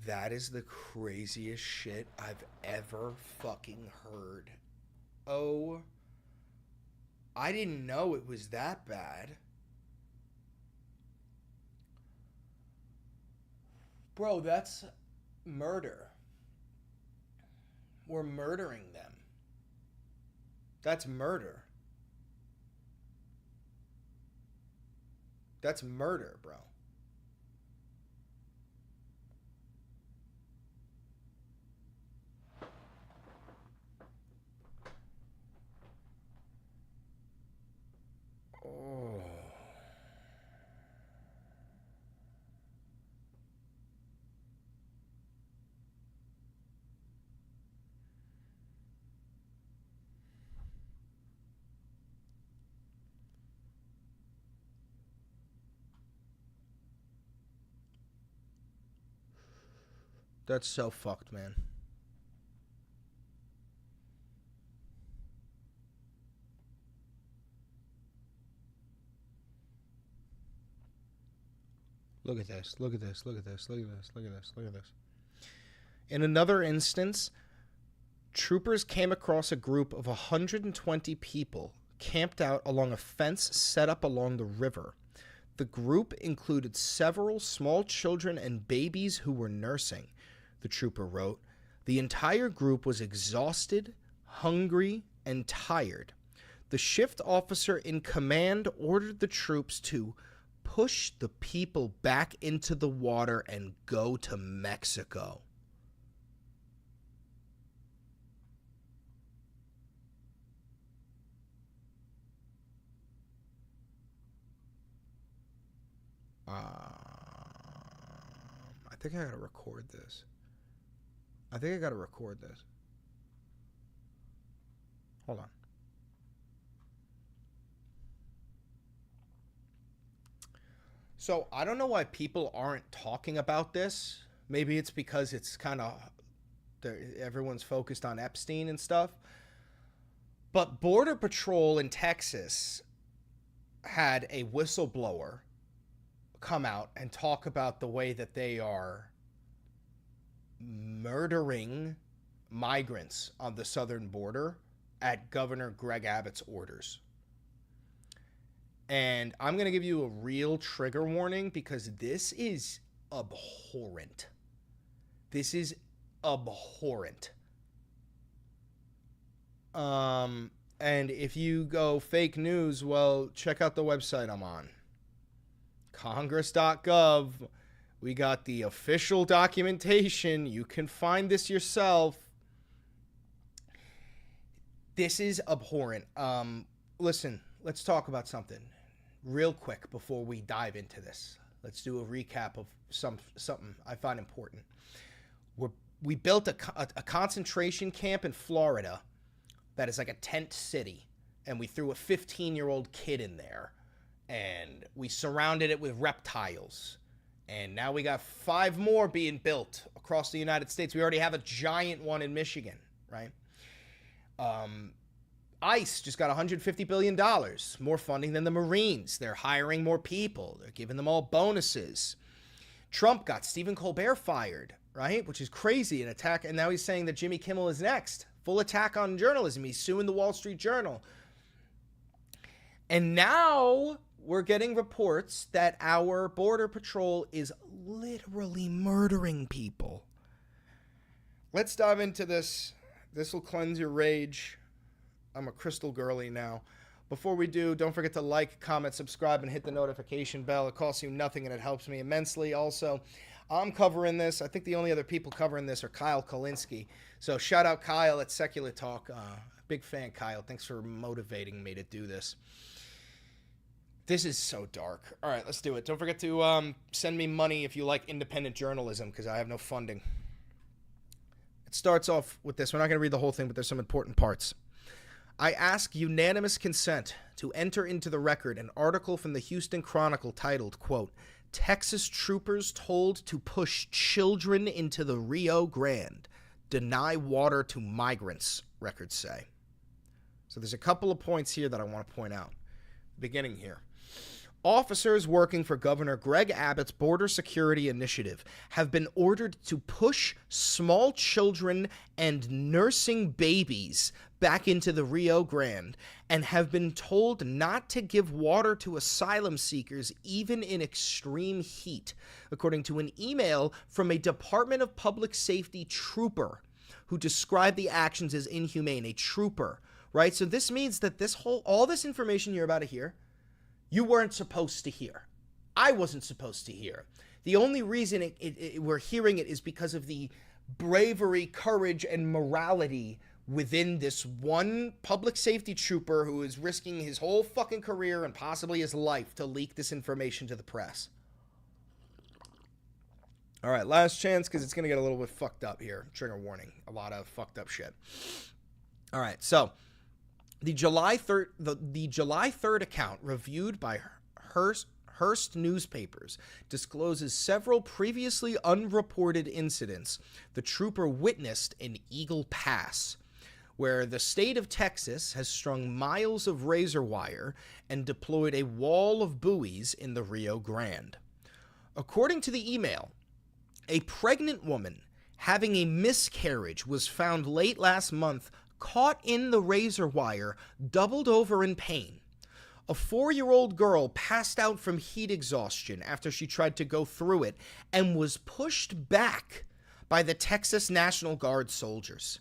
Speaker 1: That is the craziest shit I've ever fucking heard. Oh, I didn't know it was that bad. Bro, that's murder. We're murdering them. That's murder. That's murder, bro. Oh. That's so fucked, man. Look at this. Look at this. Look at this. Look at this. Look at this. Look at this. In another instance, troopers came across a group of 120 people camped out along a fence set up along the river. The group included several small children and babies who were nursing, the trooper wrote. The entire group was exhausted, hungry, and tired. The shift officer in command ordered the troops to push the people back into the water and go to Mexico. I think I gotta record this. Hold on. So I don't know why people aren't talking about this. Maybe it's because it's kind of everyone's focused on Epstein and stuff. But Border Patrol in Texas had a whistleblower come out and talk about the way that they are murdering migrants on the southern border at Governor Greg Abbott's orders. And I'm going to give you a real trigger warning because this is abhorrent. This is abhorrent. And if you go fake news, well, check out the website I'm on. Congress.gov. We got the official documentation. You can find this yourself. This is abhorrent. Listen, let's talk about something real quick before we dive into this. Let's do a recap of something I find important. We built a concentration camp in Florida that is like a tent city, and we threw a 15-year-old kid in there, and we surrounded it with reptiles. And now we got 5 more being built across the United States. We already have a giant one in Michigan, right? ICE just got $150 billion, more funding than the Marines. They're hiring more people. They're giving them all bonuses. Trump got Stephen Colbert fired, right? Which is crazy, an attack. And now he's saying that Jimmy Kimmel is next. Full attack on journalism. He's suing the Wall Street Journal. And now we're getting reports that our Border Patrol is literally murdering people. Let's dive into this. This will cleanse your rage. I'm a crystal girly now. Before we do, don't forget to like, comment, subscribe, and hit the notification bell. It costs you nothing, and it helps me immensely. Also, I'm covering this. I think the only other people covering this are Kyle Kolinsky. So shout out Kyle at Secular Talk. Big fan, Kyle. Thanks for motivating me to do this. This is so dark. All right, let's do it. Don't forget to send me money if you like independent journalism, because I have no funding. It starts off with this. We're not going to read the whole thing, but there's some important parts. I ask unanimous consent to enter into the record an article from the Houston Chronicle titled, quote, Texas troopers told to push children into the Rio Grande, deny water to migrants, records say. So there's a couple of points here that I want to point out. Beginning here. Officers working for Governor Greg Abbott's border security initiative have been ordered to push small children and nursing babies back into the Rio Grande and have been told not to give water to asylum seekers even in extreme heat, according to an email from a Department of Public Safety trooper who described the actions as inhumane, a trooper, right? So this means that all this information you're about to hear, you weren't supposed to hear. I wasn't supposed to hear. The only reason we're hearing it is because of the bravery, courage, and morality within this one public safety trooper who is risking his whole fucking career and possibly his life to leak this information to the press. All right, last chance because it's going to get a little bit fucked up here. Trigger warning. A lot of fucked up shit. All right, so the July 3rd account reviewed by Hearst newspapers discloses several previously unreported incidents the trooper witnessed in Eagle Pass, where the state of Texas has strung miles of razor wire and deployed a wall of buoys in the Rio Grande. According to the email, a pregnant woman having a miscarriage was found late last month caught in the razor wire, doubled over in pain. A 4-year-old girl passed out from heat exhaustion after she tried to go through it and was pushed back by the Texas National Guard soldiers.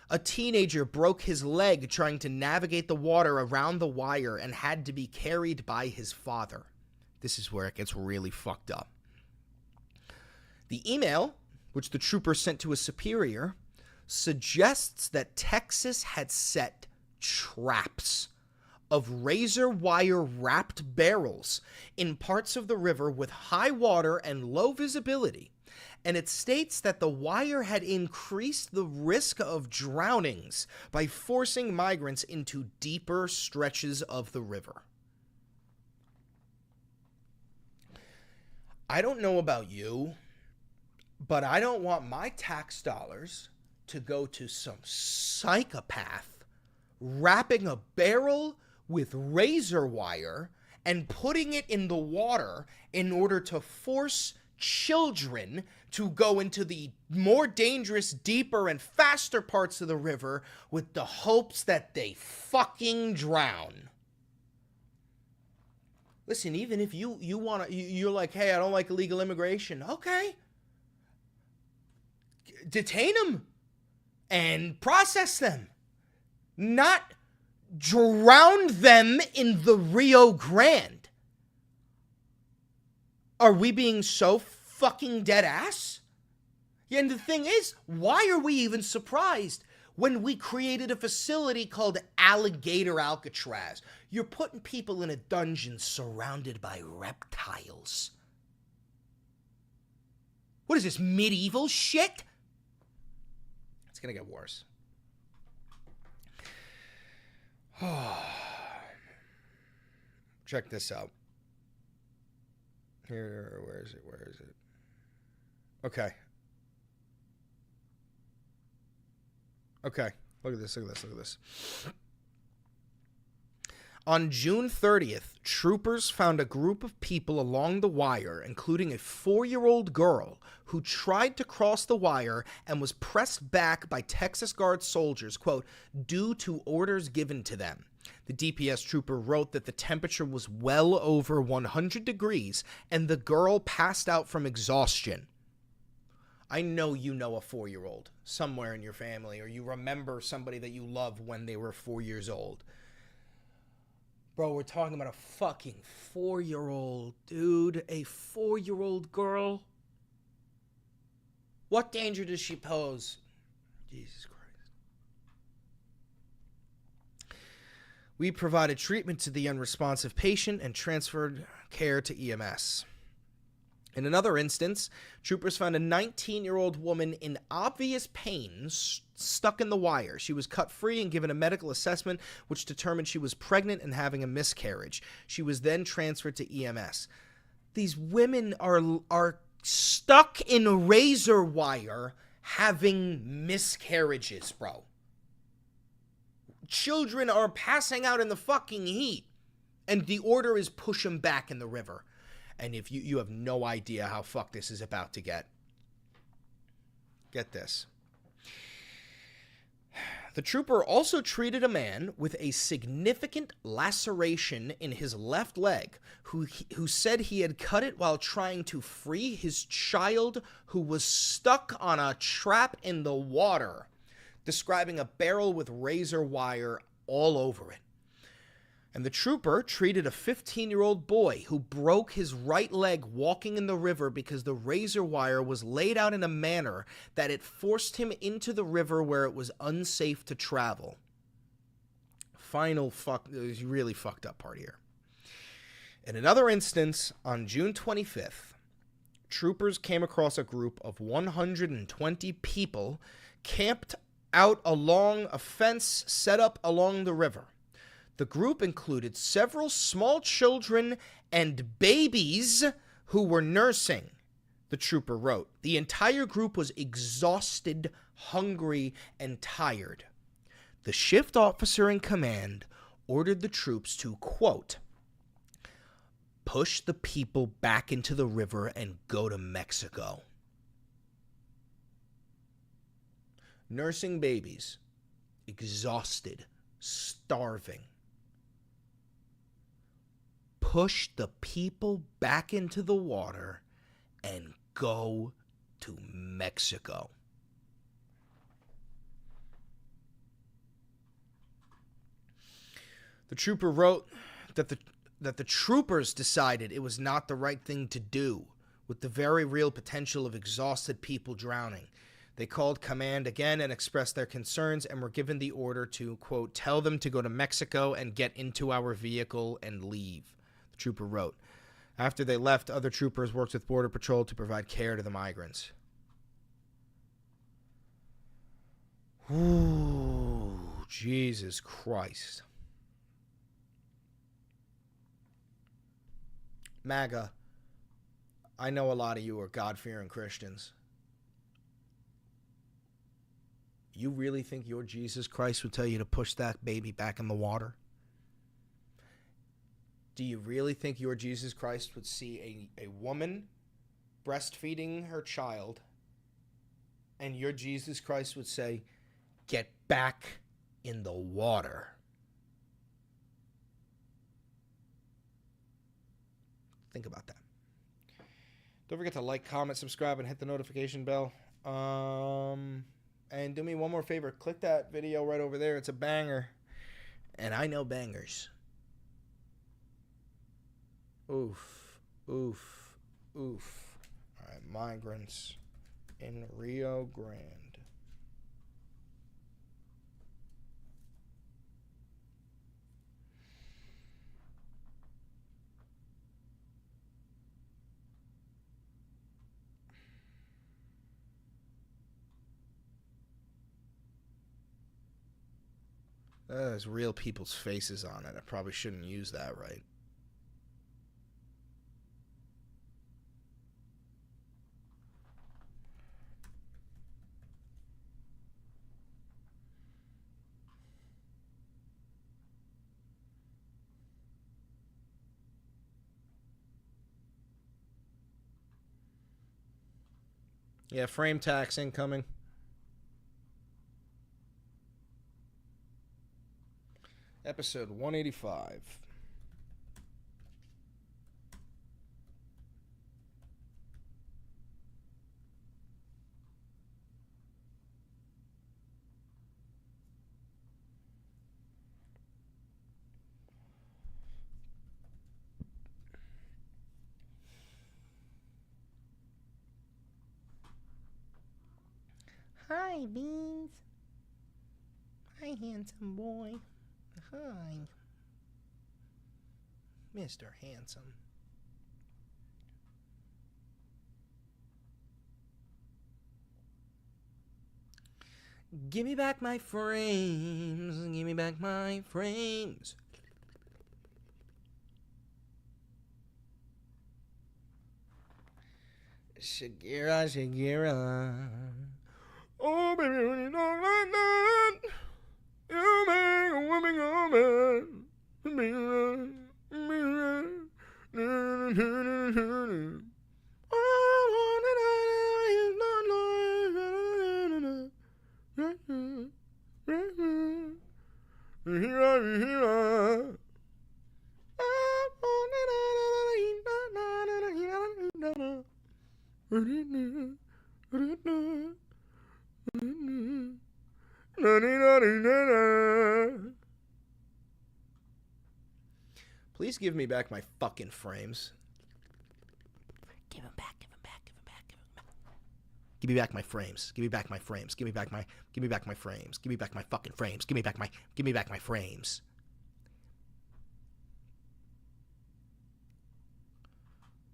Speaker 1: A teenager broke his leg trying to navigate the water around the wire and had to be carried by his father. This is where it gets really fucked up. The email, which the trooper sent to a superior, suggests that Texas had set traps of razor wire wrapped barrels in parts of the river with high water and low visibility, and it states that the wire had increased the risk of drownings by forcing migrants into deeper stretches of the river. I don't know about you, but I don't want my tax dollars to go to some psychopath wrapping a barrel with razor wire and putting it in the water in order to force children to go into the more dangerous, deeper, and faster parts of the river with the hopes that they fucking drown. Listen, even if you want to, you're like, hey, I don't like illegal immigration. Okay. Detain them and process them. Not drown them in the Rio Grande. Are we being so fucking dead ass? Yeah, and the thing is, why are we even surprised when we created a facility called Alligator Alcatraz? You're putting people in a dungeon surrounded by reptiles. What is this, medieval shit? It's gonna get worse. Check this out. Here, where is it? Okay. Look at this. On June 30th, troopers found a group of people along the wire, including a 4-year-old girl who tried to cross the wire and was pressed back by Texas Guard soldiers, quote, due to orders given to them. The DPS trooper wrote that the temperature was well over 100 degrees and the girl passed out from exhaustion. I know you know a 4-year-old somewhere in your family, or you remember somebody that you love when they were 4 years old. Bro, we're talking about a fucking 4-year-old, dude. A 4-year-old girl. What danger does she pose? Jesus Christ. We provided treatment to the unresponsive patient and transferred care to EMS. In another instance, troopers found a 19-year-old woman in obvious pain stuck in the wire. She was cut free and given a medical assessment which determined she was pregnant and having a miscarriage. She was then transferred to EMS. These women are stuck in razor wire having miscarriages, bro. Children are passing out in the fucking heat, and the order is push them back in the river. And if you have no idea how fucked this is about to get. Get this. The trooper also treated a man with a significant laceration in his left leg who said he had cut it while trying to free his child who was stuck on a trap in the water, describing a barrel with razor wire all over it. And the trooper treated a 15-year-old boy who broke his right leg walking in the river because the razor wire was laid out in a manner that it forced him into the river where it was unsafe to travel. Really fucked up part here. In another instance, on June 25th, troopers came across a group of 120 people camped out along a fence set up along the river. The group included several small children and babies who were nursing, the trooper wrote. The entire group was exhausted, hungry, and tired. The shift officer in command ordered the troops to, quote, push the people back into the river and go to Mexico. Nursing babies, exhausted, starving. Push the people back into the water and go to Mexico. The trooper wrote that the troopers decided it was not the right thing to do, with the very real potential of exhausted people drowning. They called command again and expressed their concerns and were given the order to, quote, tell them to go to Mexico and get into our vehicle and leave. The trooper wrote. After they left, other troopers worked with Border Patrol to provide care to the migrants. Ooh, Jesus Christ. MAGA, I know a lot of you are God-fearing Christians. You really think your Jesus Christ would tell you to push that baby back in the water? Do you really think your Jesus Christ would see a woman breastfeeding her child and your Jesus Christ would say, get back in the water? Think about that. Don't forget to like, comment, subscribe, and hit the notification bell. And do me one more favor. Click that video right over there. It's a banger. And I know bangers. Oof. Oof. Oof. All right. Migrants in Rio Grande. There's real people's faces on it. I probably shouldn't use that, right? Yeah, frame tax incoming. Episode 185. Hi, Beans. Hi, handsome boy. Hi. Mr. Handsome. Give me back my frames. Give me back my frames. Shakira, Shakira. Oh, baby, when you talk like that, you make a woman go mad. Please give me back my fucking frames. Give them back, give them back, give them back, give them back. Give me back my frames. Give me back my frames. Give me back my frames. Give me back my fucking frames. Give me back my frames.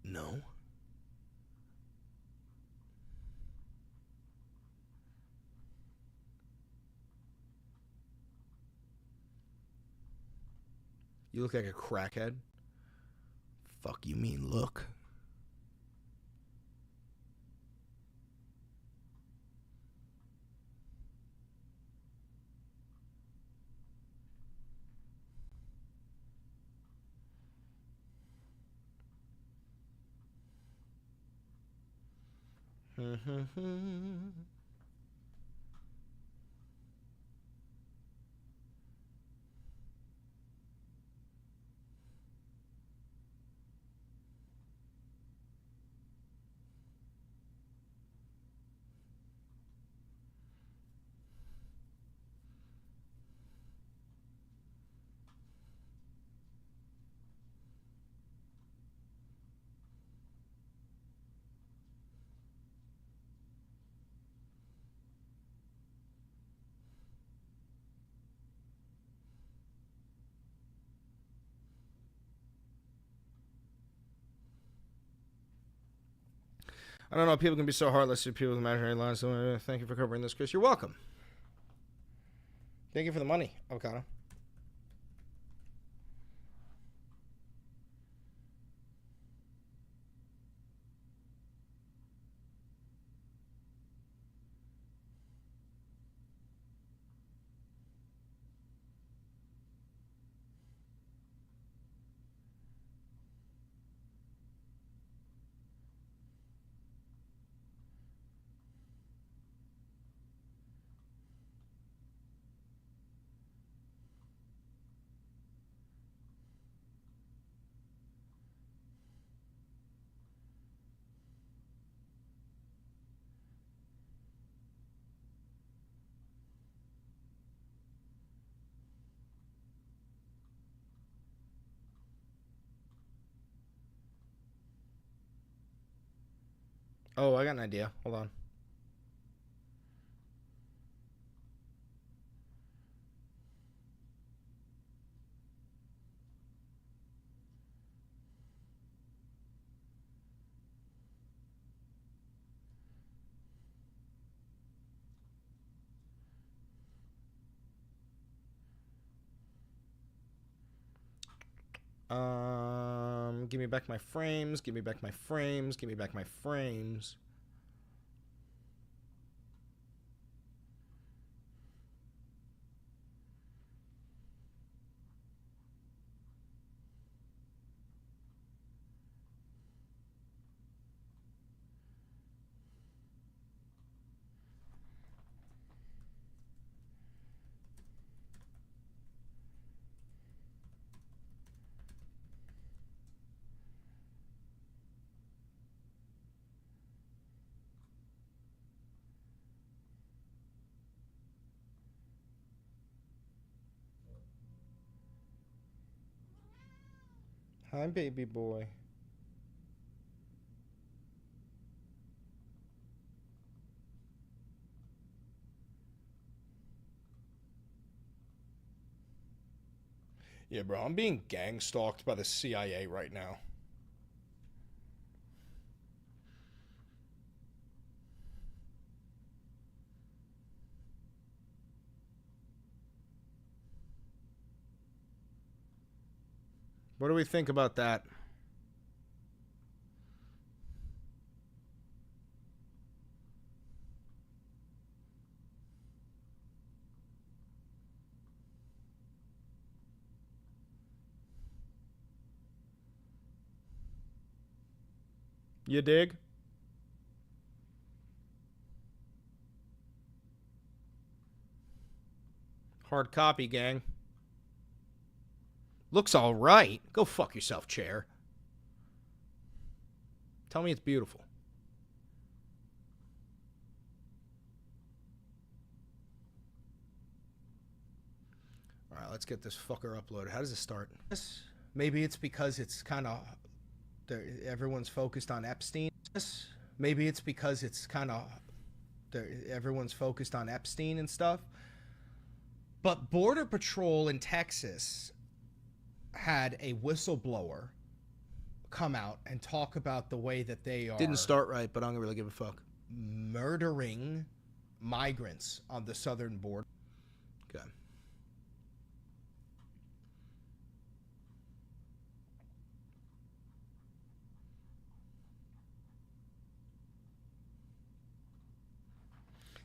Speaker 1: No. You look like a crackhead. Fuck you mean look. I don't know. People can be so heartless to people with imaginary lives. So, thank you for covering this, Chris. You're welcome. Thank you for the money, Avocado. Oh, I got an idea. Hold on. Give me back my frames. Give me back my frames. Give me back my frames. Hi, baby boy. Yeah, bro, I'm being gang stalked by the CIA right now. What do we think about that? You dig? Hard copy, gang. Looks all right. Go fuck yourself, chair. Tell me it's beautiful. All right, let's get this fucker uploaded. How does it start? Maybe it's because it's kind of... everyone's focused on Epstein. Maybe it's because it's kind of... everyone's focused on Epstein and stuff. But Border Patrol in Texas had a whistleblower come out and talk about the way that they are... Didn't start right, but I don't really give a fuck. ...murdering migrants on the southern border. Okay.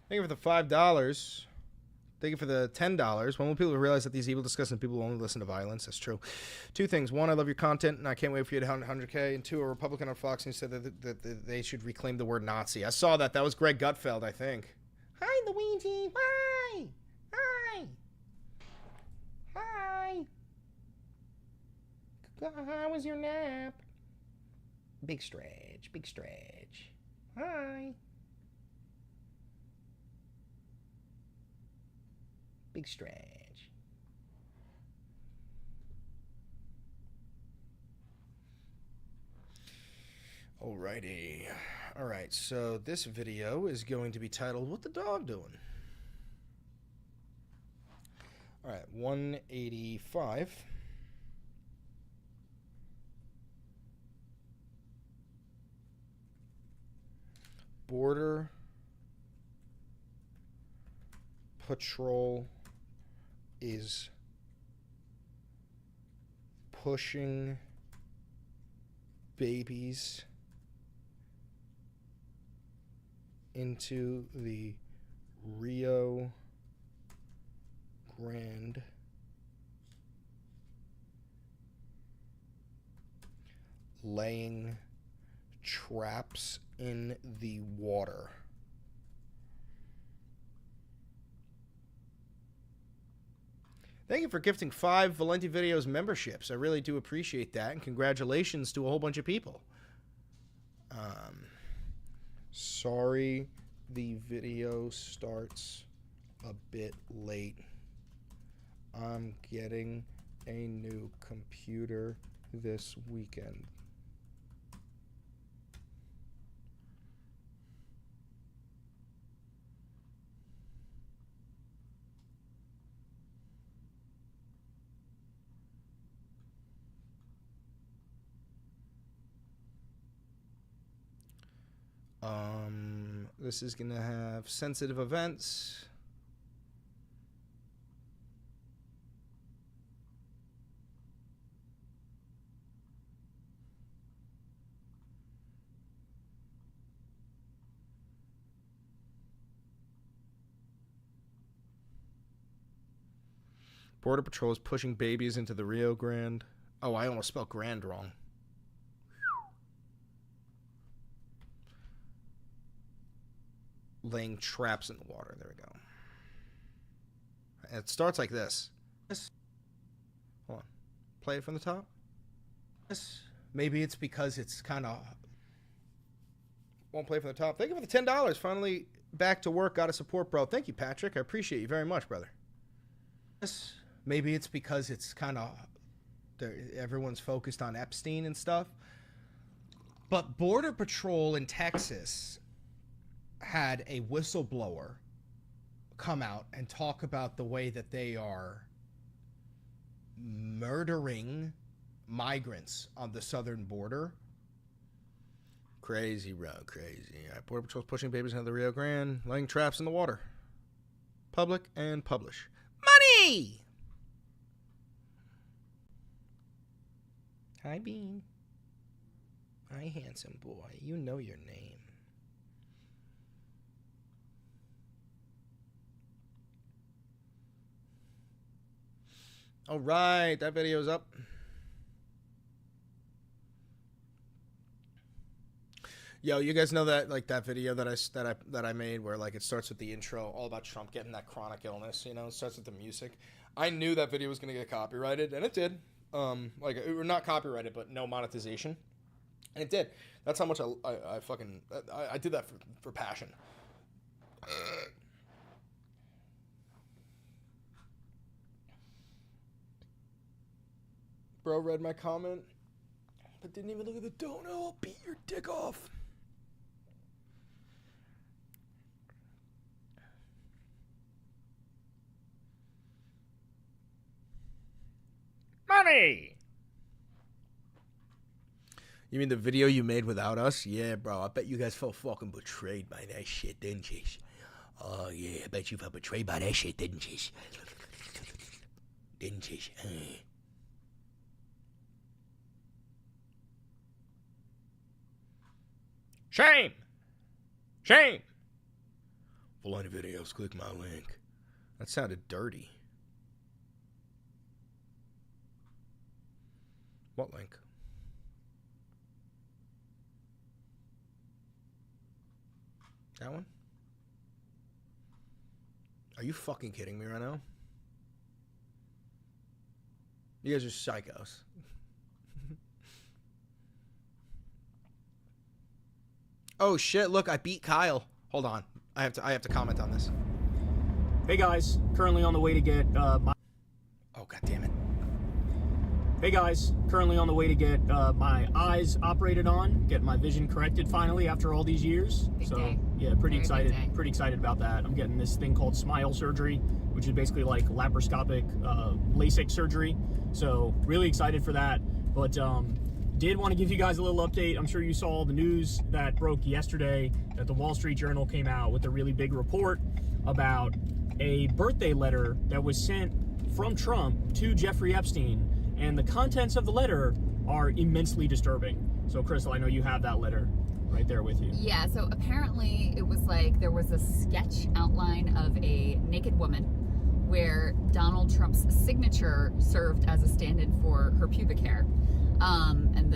Speaker 1: Thank you for the $5. Thank you for the $10. When will people realize that these evil, disgusting people will only listen to violence? That's true. Two things. One, I love your content, and I can't wait for you to hit 100K. And two, a Republican on Fox News said that they should reclaim the word Nazi. I saw that. That was Greg Gutfeld, I think. Hi, Luigi. Hi. Hi. Hi. How was your nap? Big stretch. Big stretch. Hi. Big stretch. Alrighty. Alright, so this video is going to be titled, What the Dog Doing? Alright, 185. Border Patrol is pushing babies into the Rio Grande laying traps in the water. Thank you for gifting 5 Valenti Videos memberships. I really do appreciate that, and congratulations to a whole bunch of people. Sorry the video starts a bit late. I'm getting a new computer this weekend. This is going to have sensitive events. Border Patrol is pushing babies into the Rio Grande. Oh, I almost spelled grand wrong. Laying traps in the water. There we go. It starts like this. Hold on. Play it from the top. Maybe it's because it's kind of... Won't play from the top. Thank you for the $10. Finally back to work. Got to support, bro. Thank you, Patrick. I appreciate you very much, brother. Maybe it's because it's kind of... everyone's focused on Epstein and stuff. But Border Patrol in Texas had a whistleblower come out and talk about the way that they are murdering migrants on the southern border. Crazy, bro, crazy. All right, Border Patrol's pushing babies into the Rio Grande, laying traps in the water. Public and publish. Money! Hi, Bean. Hi, handsome boy. You know your name. All right, that video's up. Yo, you guys know that, like, that video that I made where, like, it starts with the intro all about Trump getting that chronic illness, you know, it starts with the music. I knew that video was gonna get copyrighted, and it did. Like, or not copyrighted, but no monetization, and it did. That's how much I did that for passion. Bro read my comment, but didn't even look at the donut. I'll beat your dick off. Money! You mean the video you made without us? Yeah, bro. I bet you guys felt fucking betrayed by that shit, didn't you? Oh, yeah. I bet you felt betrayed by that shit, didn't you? Didn't you? Shame! Shame! For any videos, click my link. That sounded dirty. What link? That one? Are you fucking kidding me right now? You guys are psychos. Oh shit, look, I beat Kyle. Hold on. I have to comment on this.
Speaker 11: Hey guys, currently on the way to get my...
Speaker 1: Oh, god damn it.
Speaker 11: Hey guys, currently on the way to get my eyes operated on, get my vision corrected finally after all these years.
Speaker 12: Big
Speaker 11: so
Speaker 12: day.
Speaker 11: yeah, pretty
Speaker 12: Very big
Speaker 11: excited.
Speaker 12: day.
Speaker 11: Pretty excited about that. I'm getting this thing called smile surgery, which is basically like laparoscopic LASIK surgery. So really excited for that. But did want to give you guys a little update. I'm sure you saw the news that broke yesterday that the Wall Street Journal came out with a really big report about a birthday letter that was sent from Trump to Jeffrey Epstein. And the contents of the letter are immensely disturbing. So, Crystal, I know you have that letter right there with you.
Speaker 12: Yeah, so apparently it was like there was a sketch outline of a naked woman where Donald Trump's signature served as a stand-in for her pubic hair. And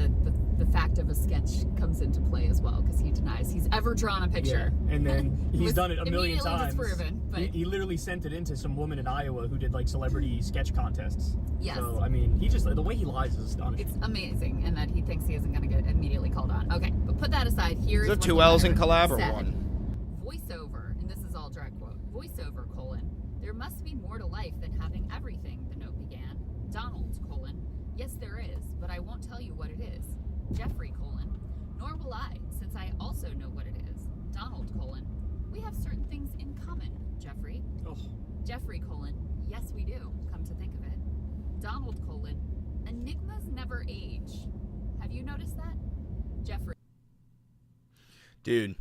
Speaker 12: the fact of a sketch comes into play as well because he denies he's ever drawn a picture.
Speaker 11: Yeah. And then he's done it a million
Speaker 12: immediately
Speaker 11: times.
Speaker 12: disproven, but
Speaker 11: He literally sent it in to some woman in Iowa who did like celebrity sketch contests.
Speaker 12: Yes.
Speaker 11: So, I mean, the way he lies is astonishing.
Speaker 12: it's amazing, and that he thinks he isn't going to get immediately called on. Okay, but put that aside. Here
Speaker 1: Is
Speaker 12: is
Speaker 1: it
Speaker 12: what
Speaker 1: two
Speaker 12: the
Speaker 1: L's in
Speaker 12: letter
Speaker 1: collab or
Speaker 12: said.
Speaker 1: one?
Speaker 12: Voiceover, and this is all direct quote. Voiceover, there must be more to life than having everything, the note began. Donald, yes there is, but I won't tell you what it is. Jeffrey, nor will I, since I also know what it is. Donald, we have certain things in common, Jeffrey.
Speaker 11: Oh.
Speaker 12: Jeffrey, yes we do, come to think of it. Donald, enigmas never age. Have you noticed that? Jeffrey.
Speaker 1: Dude.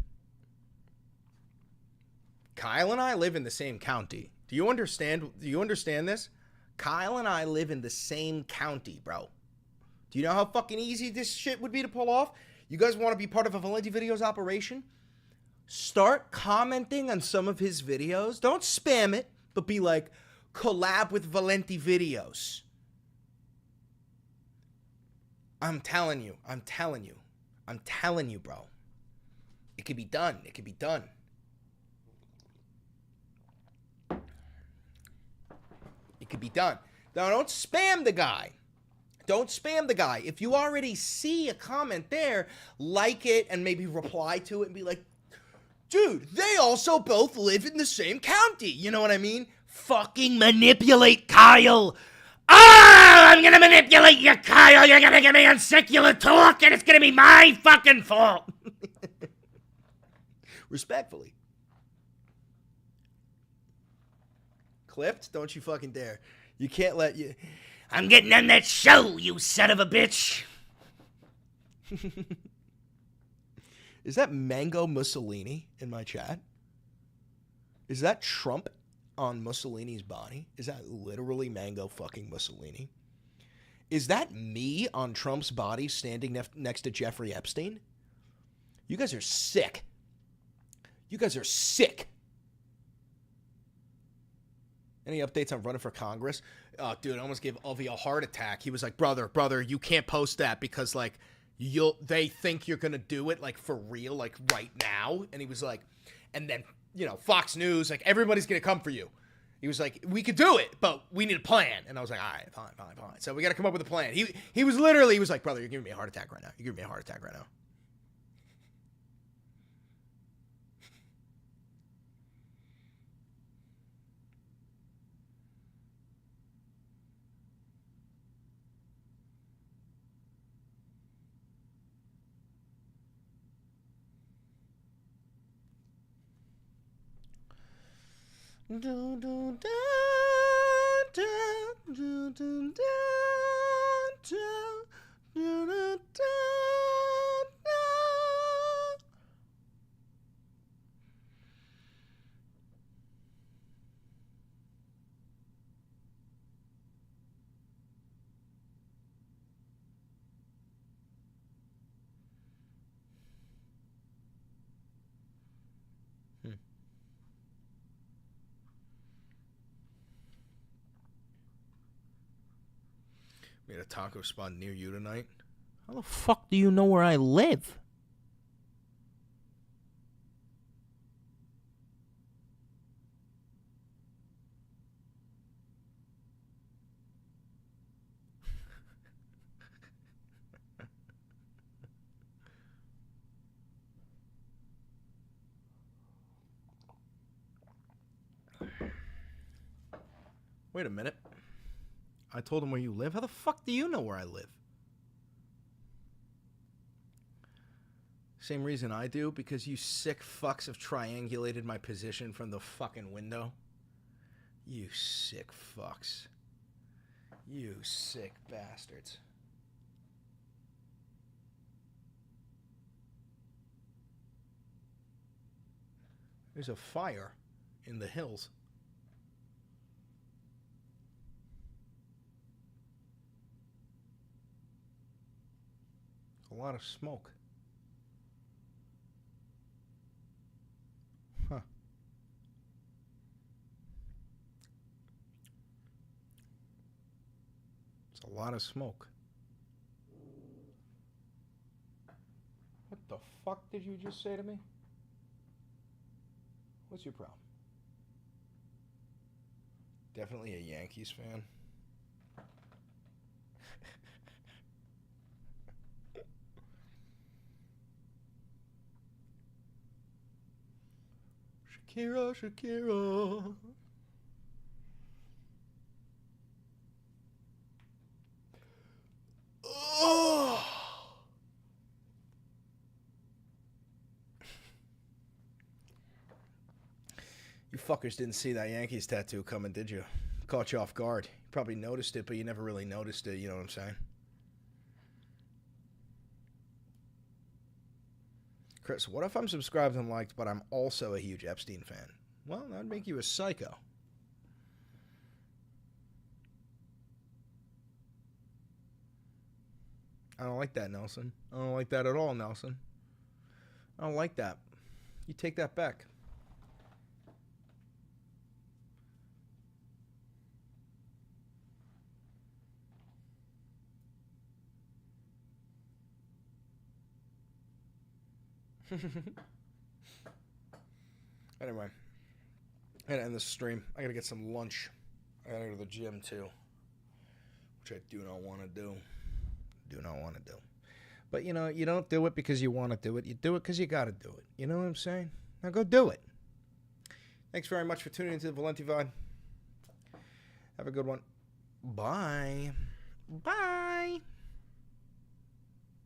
Speaker 1: Kyle and I live in the same county. Do you understand this? Kyle and I live in the same county, bro. Do you know how fucking easy this shit would be to pull off? You guys want to be part of a Valenti Videos operation? Start commenting on some of his videos. Don't spam it, but be like, collab with Valenti Videos. I'm telling you, bro. It could be done. It could be done. It could be done. Now, don't spam the guy. Don't spam the guy. If you already see a comment there, like it and maybe reply to it and be like, dude, they also both live in the same county. You know what I mean? Fucking manipulate Kyle. I'm gonna manipulate you, Kyle. You're gonna get me on secular talk and it's gonna be my fucking fault. Respectfully. Clipped? Don't you fucking dare. You can't let you... I'm getting on that show, you son of a bitch. Is that Mango Mussolini in my chat? Is that Trump on Mussolini's body? Is that literally Mango fucking Mussolini? Is that me on Trump's body standing next to Jeffrey Epstein? You guys are sick. You guys are sick. Any updates on running for Congress? Oh, dude, I almost gave Ovi a heart attack. He was like, brother, you can't post that because, like, they think you're going to do it, like, for real, like, right now. And he was like, and then, you know, Fox News, like, everybody's going to come for you. He was like, we could do it, but we need a plan. And I was like, all right, fine. So we got to come up with a plan. He was like, brother, you're giving me a heart attack right now. You're giving me a heart attack right now. Do, do, da, da, do, do, da, da, do, do, da, da. Made a taco spot near you tonight. How the fuck do you know where I live? Wait a minute. I told him where you live. How the fuck do you know where I live? Same reason I do, because you sick fucks have triangulated my position from the fucking window. You sick fucks. You sick bastards. There's a fire in the hills. A lot of smoke. Huh. It's a lot of smoke. What the fuck did you just say to me? What's your problem? Definitely a Yankees fan. Shakira. Oh. You fuckers didn't see that Yankees tattoo coming, did you? Caught you off guard. You probably noticed it, but you never really noticed it, you know what I'm saying? Chris, what if I'm subscribed and liked, but I'm also a huge Epstein fan? Well, that'd make you a psycho. I don't like that, Nelson. I don't like that at all, Nelson. I don't like that. You take that back. Anyway, I gotta end this stream. I gotta get some lunch. I gotta go to the gym too, which I do not want to do. But you know, you don't do it because you want to do it. You do it because you gotta do it. You know what I'm saying? Now go do it. Thanks very much for tuning into the Valenti Vibe. Have a good one. Bye. Bye.